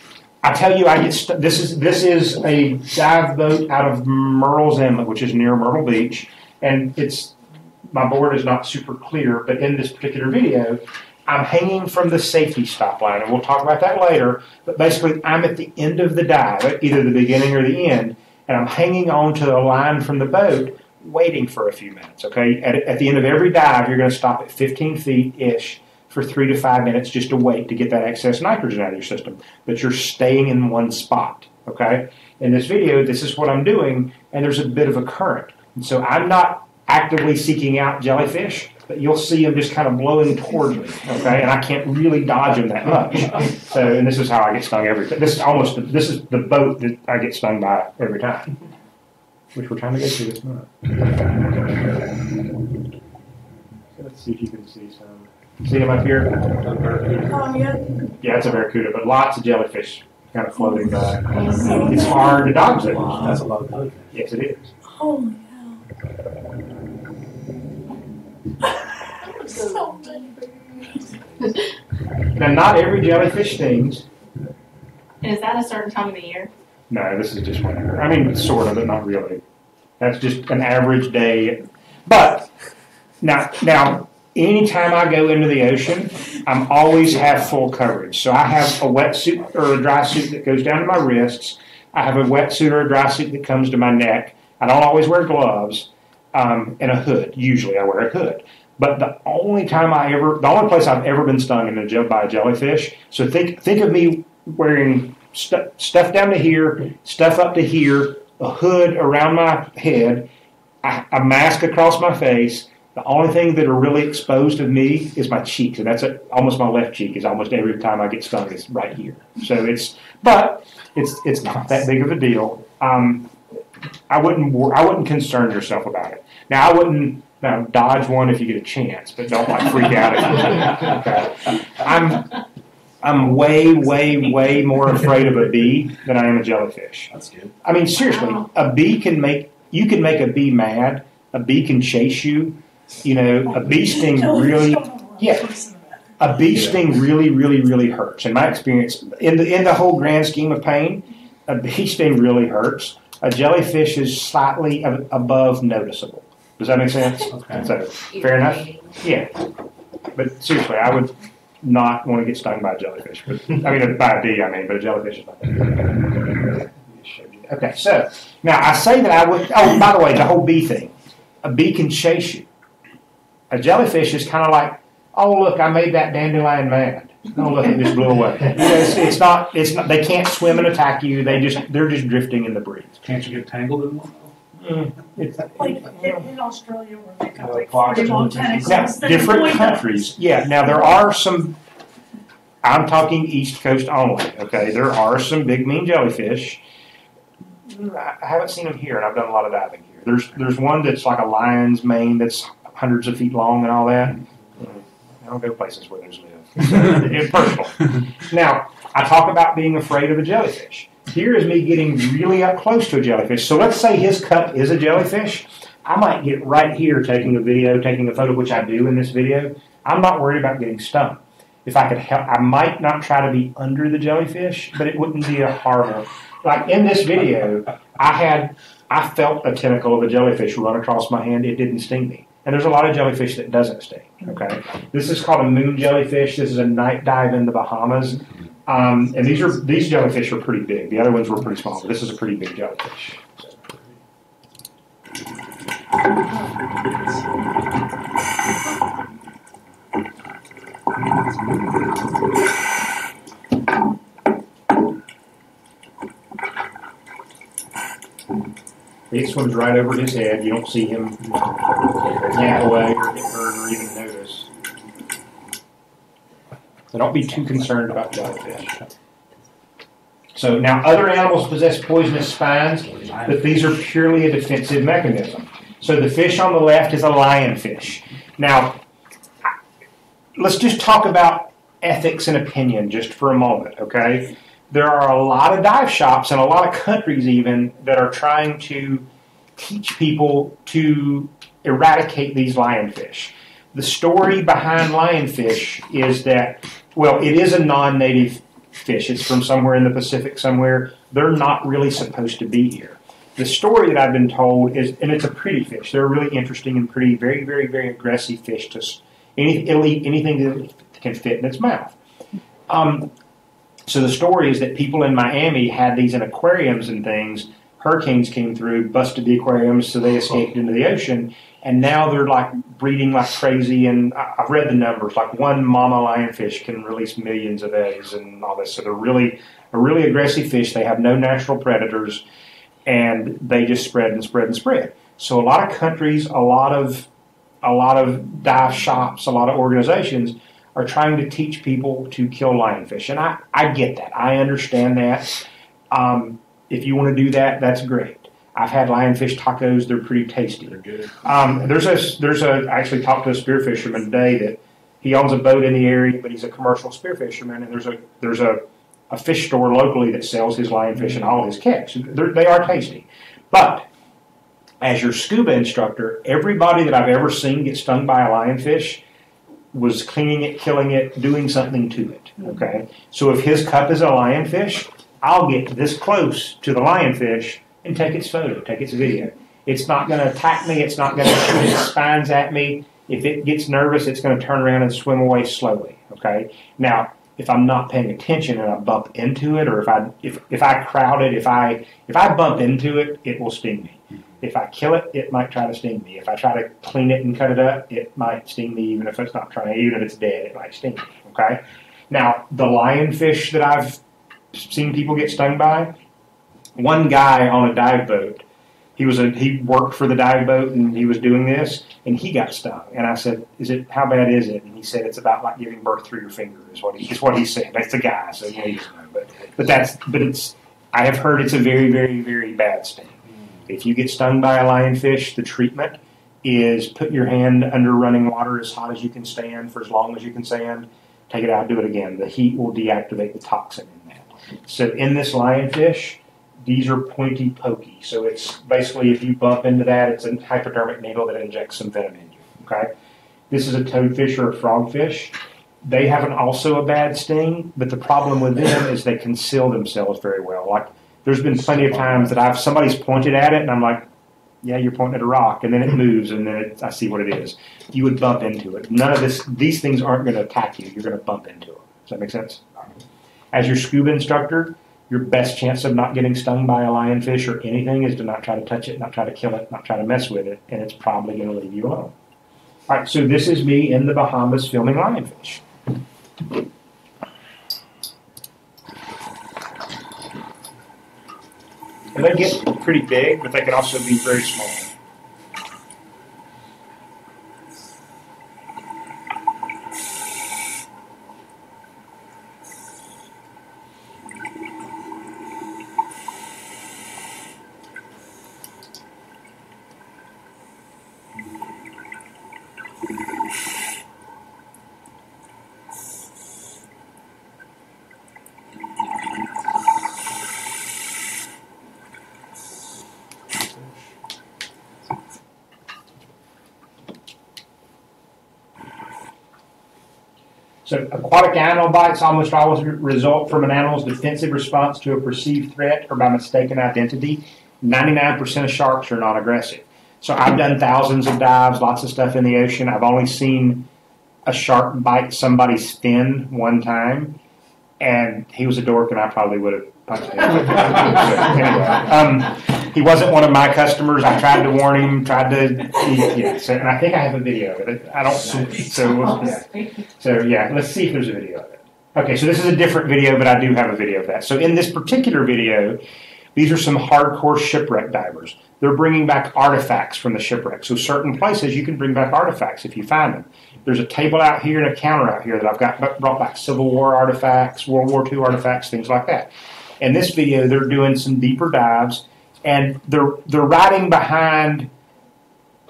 I tell you, I get this is a dive boat out of Myrtle's Inlet, which is near Myrtle Beach, and my board is not super clear, but in this particular video, I'm hanging from the safety stop line, and we'll talk about that later. But basically, I'm at the end of the dive, either the beginning or the end, and I'm hanging on to the line from the boat, waiting for a few minutes. Okay, at the end of every dive, you're going to stop at 15 feet ish for 3 to 5 minutes just to wait to get that excess nitrogen out of your system. But you're staying in one spot. Okay, in this video, this is what I'm doing, and there's a bit of a current, and so I'm not actively seeking out jellyfish, but you'll see them just kind of blowing towards me, okay? And I can't really dodge them that much. So, and this is how I get stung every time. This is the boat that I get stung by every time, which we're trying to get to this month. So let's see if you can see some. See them up here? Oh, yeah. Yeah, it's a barracuda, but lots of jellyfish kind of floating by. It's hard to dodge them. That's a lot of jellyfish. Yes, it is. Holy so many. Now, not every jellyfish stings. And is that a certain time of the year? No, this is just whenever. I mean, sort of, but not really. That's just an average day. But now, anytime I go into the ocean, I'm always have full coverage. So I have a wetsuit or a dry suit that goes down to my wrists. I have a wetsuit or a dry suit that comes to my neck. I don't always wear gloves and a hood. Usually I wear a hood. But the only place I've ever been stung by a jellyfish, so think of me wearing stuff down to here, stuff up to here, a hood around my head, a mask across my face. The only thing that are really exposed of me is my cheeks, and that's almost my left cheek. Is almost every time I get stung is right here. So it's not that big of a deal. I wouldn't concern yourself about it. Now I wouldn't. Now, dodge one if you get a chance, but don't freak out at it. Okay. I'm way, way, way more afraid of a bee than I am a jellyfish. That's good. I mean, seriously, a bee can make a bee mad. A bee can chase you. You know, a bee sting really, a bee sting really, really, really hurts. In my experience, in the whole grand scheme of pain, a bee sting really hurts. A jellyfish is slightly above noticeable. Does that make sense? Okay. So, fair enough? Yeah. But seriously, I would not want to get stung by a jellyfish. But, I mean, by a bee, but a jellyfish is not that. Okay, so, now I say that I would, by the way, the whole bee thing. A bee can chase you. A jellyfish is kind of like, oh, look, I made that dandelion mad. Oh, look, it just blew away. It's not, they can't swim and attack you. They're just drifting in the breeze. Can't you get tangled in one? Like in Australia where they got like Clocks 40 long and tentacles. Now, different countries. Yeah, now there are some, I'm talking East Coast only, okay? There are some big mean jellyfish. I haven't seen them here, and I've done a lot of diving here. There's one that's like a lion's mane that's hundreds of feet long and all that. I don't go places where those live. So, it's personal. Now, I talk about being afraid of a jellyfish. Here is me getting really up close to a jellyfish. So let's say his cup is a jellyfish. I might get right here taking a photo, which I do in this video. I'm not worried about getting stung. If I could help, I might not try to be under the jellyfish, but it wouldn't be a horrible. Like in this video, I felt a tentacle of a jellyfish run across my hand. It didn't sting me. And there's a lot of jellyfish that doesn't sting. Okay, this is called a moon jellyfish. This is a night dive in the Bahamas. And these jellyfish are pretty big. The other ones were pretty small, but this is a pretty big jellyfish. It swims right over his head. You don't see him nap away or get hurt or even notice. So don't be too concerned about jellyfish. So now other animals possess poisonous spines, but these are purely a defensive mechanism. So the fish on the left is a lionfish. Now, let's just talk about ethics and opinion just for a moment, okay? there are a lot of dive shops and a lot of countries even that are trying to teach people to eradicate these lionfish. The story behind lionfish is that, well, it is a non-native fish. It's from somewhere in the Pacific somewhere. They're not really supposed to be here. The story that I've been told is, and it's a pretty fish. They're really interesting and pretty, very, very, very aggressive fish. It'll eat anything that can fit in its mouth. So the story is that people in Miami had these in aquariums and things. Hurricanes came through, busted the aquariums, so they escaped into the ocean. And now they're like breeding like crazy. And I've read the numbers. Like one mama lionfish can release millions of eggs and all this. So they're really a really aggressive fish. They have no natural predators, and they just spread and spread and spread. So a lot of countries, a lot of dive shops, a lot of organizations are trying to teach people to kill lionfish. And I get that. I understand that. If you want to do that, that's great. I've had lionfish tacos. They're pretty tasty. They're good. I actually talked to a spear fisherman today that he owns a boat in the area, but he's a commercial spear fisherman, and there's a fish store locally that sells his lionfish and all his catch. They are tasty. But as your scuba instructor, everybody that I've ever seen get stung by a lionfish was cleaning it, killing it, doing something to it. Okay? So if his cup is a lionfish, I'll get this close to the lionfish and take its photo, take its video. It's not going to attack me. It's not going to shoot its spines at me. If it gets nervous, it's going to turn around and swim away slowly. Okay? Now, if I'm not paying attention and I bump into it, or if I crowd it, if I bump into it, it will sting me. If I kill it, it might try to sting me. If I try to clean it and cut it up, it might sting me. Even if it's not trying, even if it's dead, it might sting me. Okay. Now, the lionfish that I've seen people get stung by, one guy on a dive boat, he worked for the dive boat and he was doing this and he got stung. And I said, how bad is it? And he said, it's about like giving birth through your finger is what he said. That's a guy, so he doesn't know. I have heard it's a very, very, very bad sting. If you get stung by a lionfish, the treatment is put your hand under running water as hot as you can stand for as long as you can stand. Take it out, do it again. The heat will deactivate the toxin in that. So in this lionfish, these are pointy pokey. So it's basically, if you bump into that, it's a hypodermic needle that injects some venom in you. Okay. This is a toadfish or a frogfish. They have also a bad sting, but the problem with them is they conceal themselves very well. Like, there's been plenty of times that somebody's pointed at it, and I'm like, yeah, you're pointing at a rock, and then it moves, and then I see what it is. You would bump into it. None of these things aren't going to attack you. You're going to bump into them. Does that make sense? As your scuba instructor, your best chance of not getting stung by a lionfish or anything is to not try to touch it, not try to kill it, not try to mess with it, and it's probably going to leave you alone. All right, so this is me in the Bahamas filming lionfish. And they get pretty big, but they can also be very small. So aquatic animal bites almost always result from an animal's defensive response to a perceived threat or by mistaken identity. 99% of sharks are not aggressive. So I've done thousands of dives, lots of stuff in the ocean. I've only seen a shark bite somebody's fin one time, and he was a dork, and I probably would have punched him. Anyway, he wasn't one of my customers. I tried to warn him, and I think I have a video of it. I don't. So let's see if there's a video of it. Okay, so this is a different video, but I do have a video of that. So in this particular video, these are some hardcore shipwreck divers. They're bringing back artifacts from the shipwreck. So certain places you can bring back artifacts if you find them. There's a table out here and a counter out here that I've brought back Civil War artifacts, World War II artifacts, things like that. In this video, they're doing some deeper dives, and they're riding behind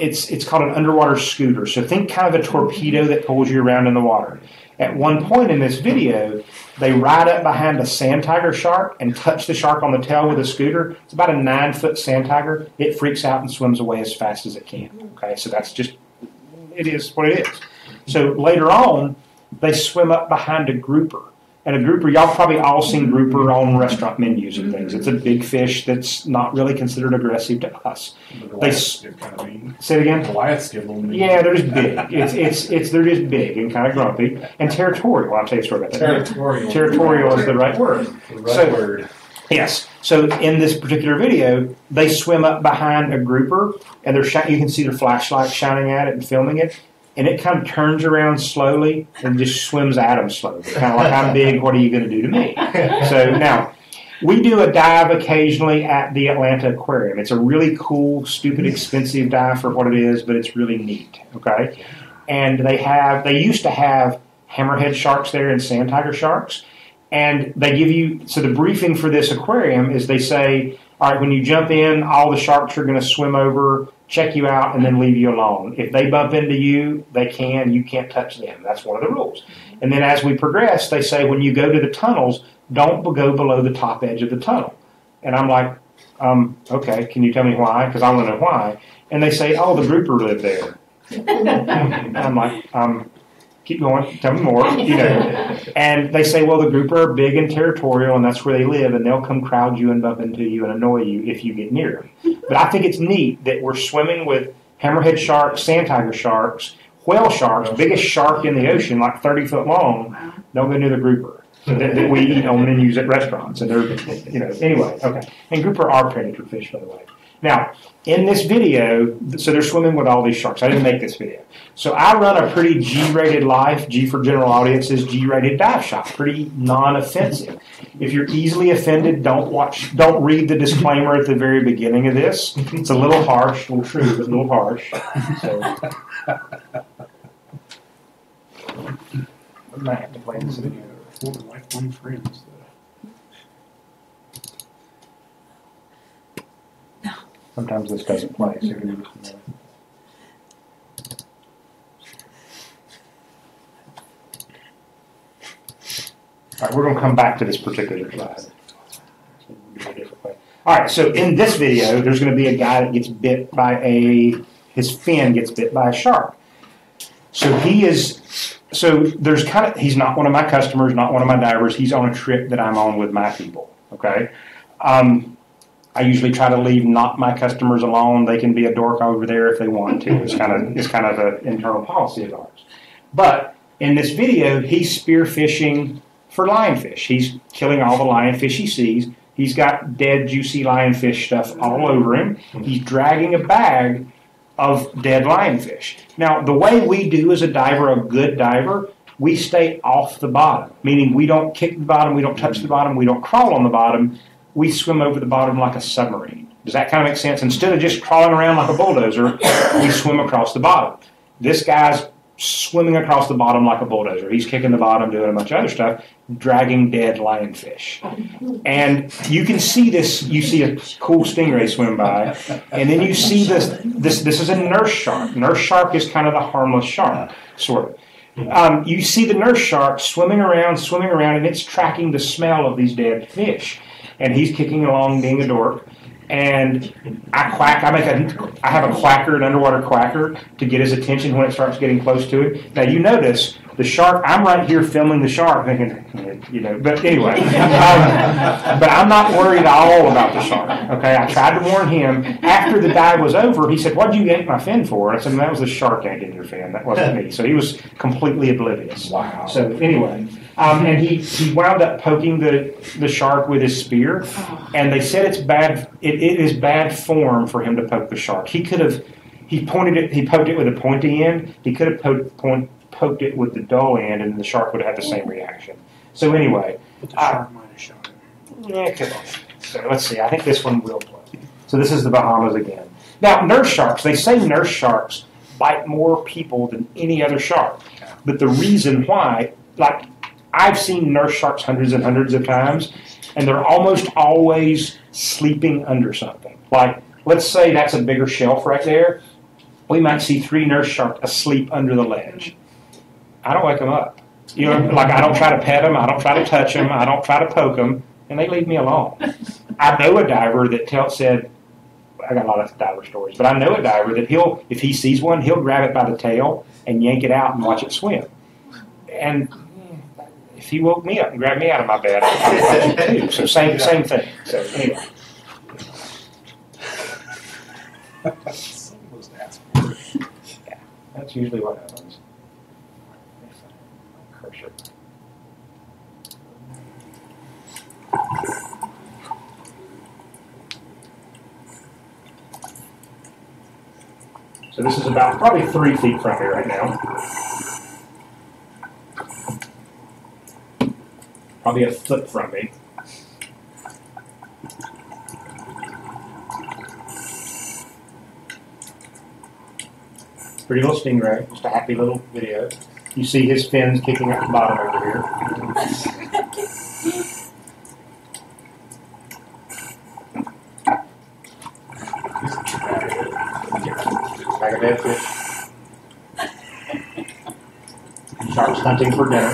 it's called an underwater scooter. So think kind of a torpedo that pulls you around in the water. At one point in this video, they ride up behind a sand tiger shark and touch the shark on the tail with a scooter. It's about a 9-foot sand tiger. It freaks out and swims away as fast as it can. Okay, so that's just, it is what it is. So later on, they swim up behind a grouper. And a grouper, y'all probably all seen grouper on restaurant menus and things. It's a big fish that's not really considered aggressive to us. They say it again. Goliaths get a little mean. Yeah, they're just big. They're just big and kind of grumpy and territorial. I'll tell you a story about that. Territorial is the right word. The right word. Yes. So in this particular video, they swim up behind a grouper, and you can see their flashlight shining at it and filming it. And it kind of turns around slowly and just swims at them slowly. Kind of like, I'm big, what are you going to do to me? So now, we do a dive occasionally at the Atlanta Aquarium. It's a really cool, stupid, expensive dive for what it is, but it's really neat, okay? And they used to have hammerhead sharks there and sand tiger sharks. And they give you, so the briefing for this aquarium is they say, all right, when you jump in, all the sharks are going to swim over, check you out, and then leave you alone. If they bump into you, you can't touch them. That's one of the rules. And then as we progress, they say when you go to the tunnels, don't go below the top edge of the tunnel. And I'm like, okay, can you tell me why? Because I want to know why. And they say, oh, the grouper lived there. And I'm like, keep going, tell me more, And they say, well, the grouper are big and territorial, and that's where they live, and they'll come crowd you and bump into you and annoy you if you get near them. But I think it's neat that we're swimming with hammerhead sharks, sand tiger sharks, whale sharks, biggest shark in the ocean, like 30 foot long. Don't go near the grouper that we eat on menus at restaurants. And they're, anyway, okay. And grouper are predator fish, by the way. Now, in this video, so they're swimming with all these sharks. I didn't make this video. So I run a pretty G-rated life, G for general audiences, G-rated dive shop, pretty non-offensive. If you're easily offended, don't read the disclaimer at the very beginning of this. It's a little harsh, a little true, but a little harsh. So, I might have to play this video. Four lifelong friends. Sometimes this doesn't play, so you're going to use All right, we're going to come back to this particular slide. All right, so in this video, there's going to be a guy that gets bit by his fin gets bit by a shark. So he's not one of my customers, not one of my divers. He's on a trip that I'm on with my people, okay? I usually try to leave not my customers alone. They can be a dork over there if they want to. It's kind of an internal policy of ours. But in this video, he's spearfishing for lionfish. He's killing all the lionfish he sees. He's got dead, juicy lionfish stuff all over him. He's dragging a bag of dead lionfish. Now, the way we do as a diver, a good diver, we stay off the bottom, meaning we don't kick the bottom, we don't touch the bottom, we don't crawl on the bottom. We swim over the bottom like a submarine. Does that kind of make sense? Instead of just crawling around like a bulldozer, we swim across the bottom. This guy's swimming across the bottom like a bulldozer. He's kicking the bottom, doing a bunch of other stuff, dragging dead lionfish. And you can see this. You see a cool stingray swim by, and then you see this. This is a nurse shark. Nurse shark is kind of the harmless shark, sort of. You see the nurse shark swimming around, and it's tracking the smell of these dead fish. And he's kicking along, being a dork. And I quack. I have a quacker, an underwater quacker, to get his attention when it starts getting close to him. Now you notice the shark. I'm right here filming the shark, thinking, But anyway, but I'm not worried at all about the shark. Okay, I tried to warn him. After the dive was over, he said, "What'd you yank my fin for?" I said, "That was the shark yanking your fin. That wasn't me." So he was completely oblivious. Wow. So anyway. And he wound up poking the shark with his spear, and they said it's bad. It is bad form for him to poke the shark. He poked it with a pointy end. He could have poked it with the dull end, and the shark would have had the same reaction. So anyway, but the shark might have shot him. Yeah, it could have. So let's see. I think this one will play. So this is the Bahamas again. Now nurse sharks. They say nurse sharks bite more people than any other shark, but the reason why, like. I've seen nurse sharks hundreds and hundreds of times, and they're almost always sleeping under something. Like, let's say that's a bigger shelf right there. we might see 3 nurse sharks asleep under the ledge. I don't wake them up. You know, like I don't try to pet them, I don't try to touch them, I don't try to poke them, and they leave me alone. I know a diver that said, I got a lot of diver stories, but I know a diver that if he sees one, he'll grab it by the tail and yank it out and watch it swim. And if he woke me up and grabbed me out of my bed, I'd watch it too. So same thing. So anyway. Yeah, that's usually what happens. Cursor. So this is about probably 3 feet from me right now. Probably a foot from me. Pretty little stingray, just a happy little video. You see his fins kicking up the bottom over here. Like a dead fish. Sharks hunting for dinner.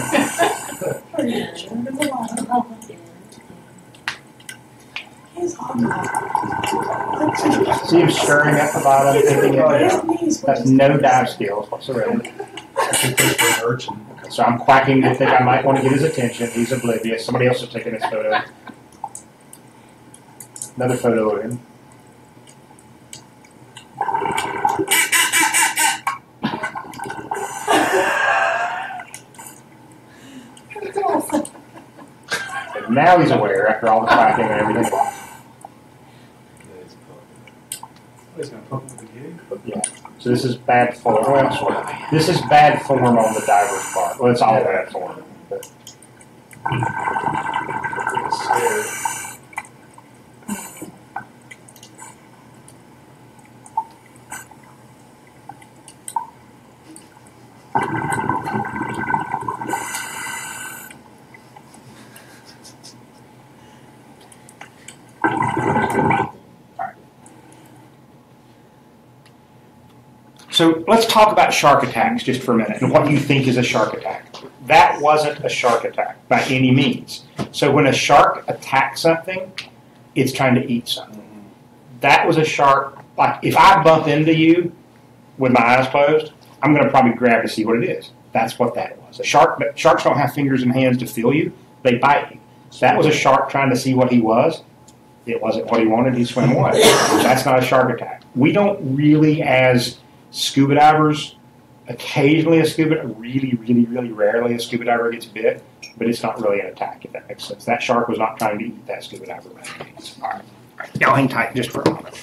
See him stirring at the bottom, that's no dive skills whatsoever. So I'm quacking to think I might want to get his attention. He's oblivious. Somebody else is taking his photo. Another photo of him. And now he's aware after all the quacking and everything. He's going to poke with the gig? Yeah. So this is bad form. Well, sort of. This is bad form on the diver's part. Well, it's all bad form. But. So let's talk about shark attacks just for a minute and what you think is a shark attack. That wasn't a shark attack by any means. So when a shark attacks something, it's trying to eat something. That was a shark. Like if I bump into you with my eyes closed, I'm going to probably grab to see what it is. That's what that was. Sharks don't have fingers and hands to feel you. They bite you. That was a shark trying to see what he was. It wasn't what he wanted. He swam away. That's not a shark attack. We don't really, as scuba divers, occasionally really rarely a scuba diver gets bit, but it's not really an attack, if that makes sense. That shark was not trying to eat that scuba diver. All right. Y'all hang tight just for a moment.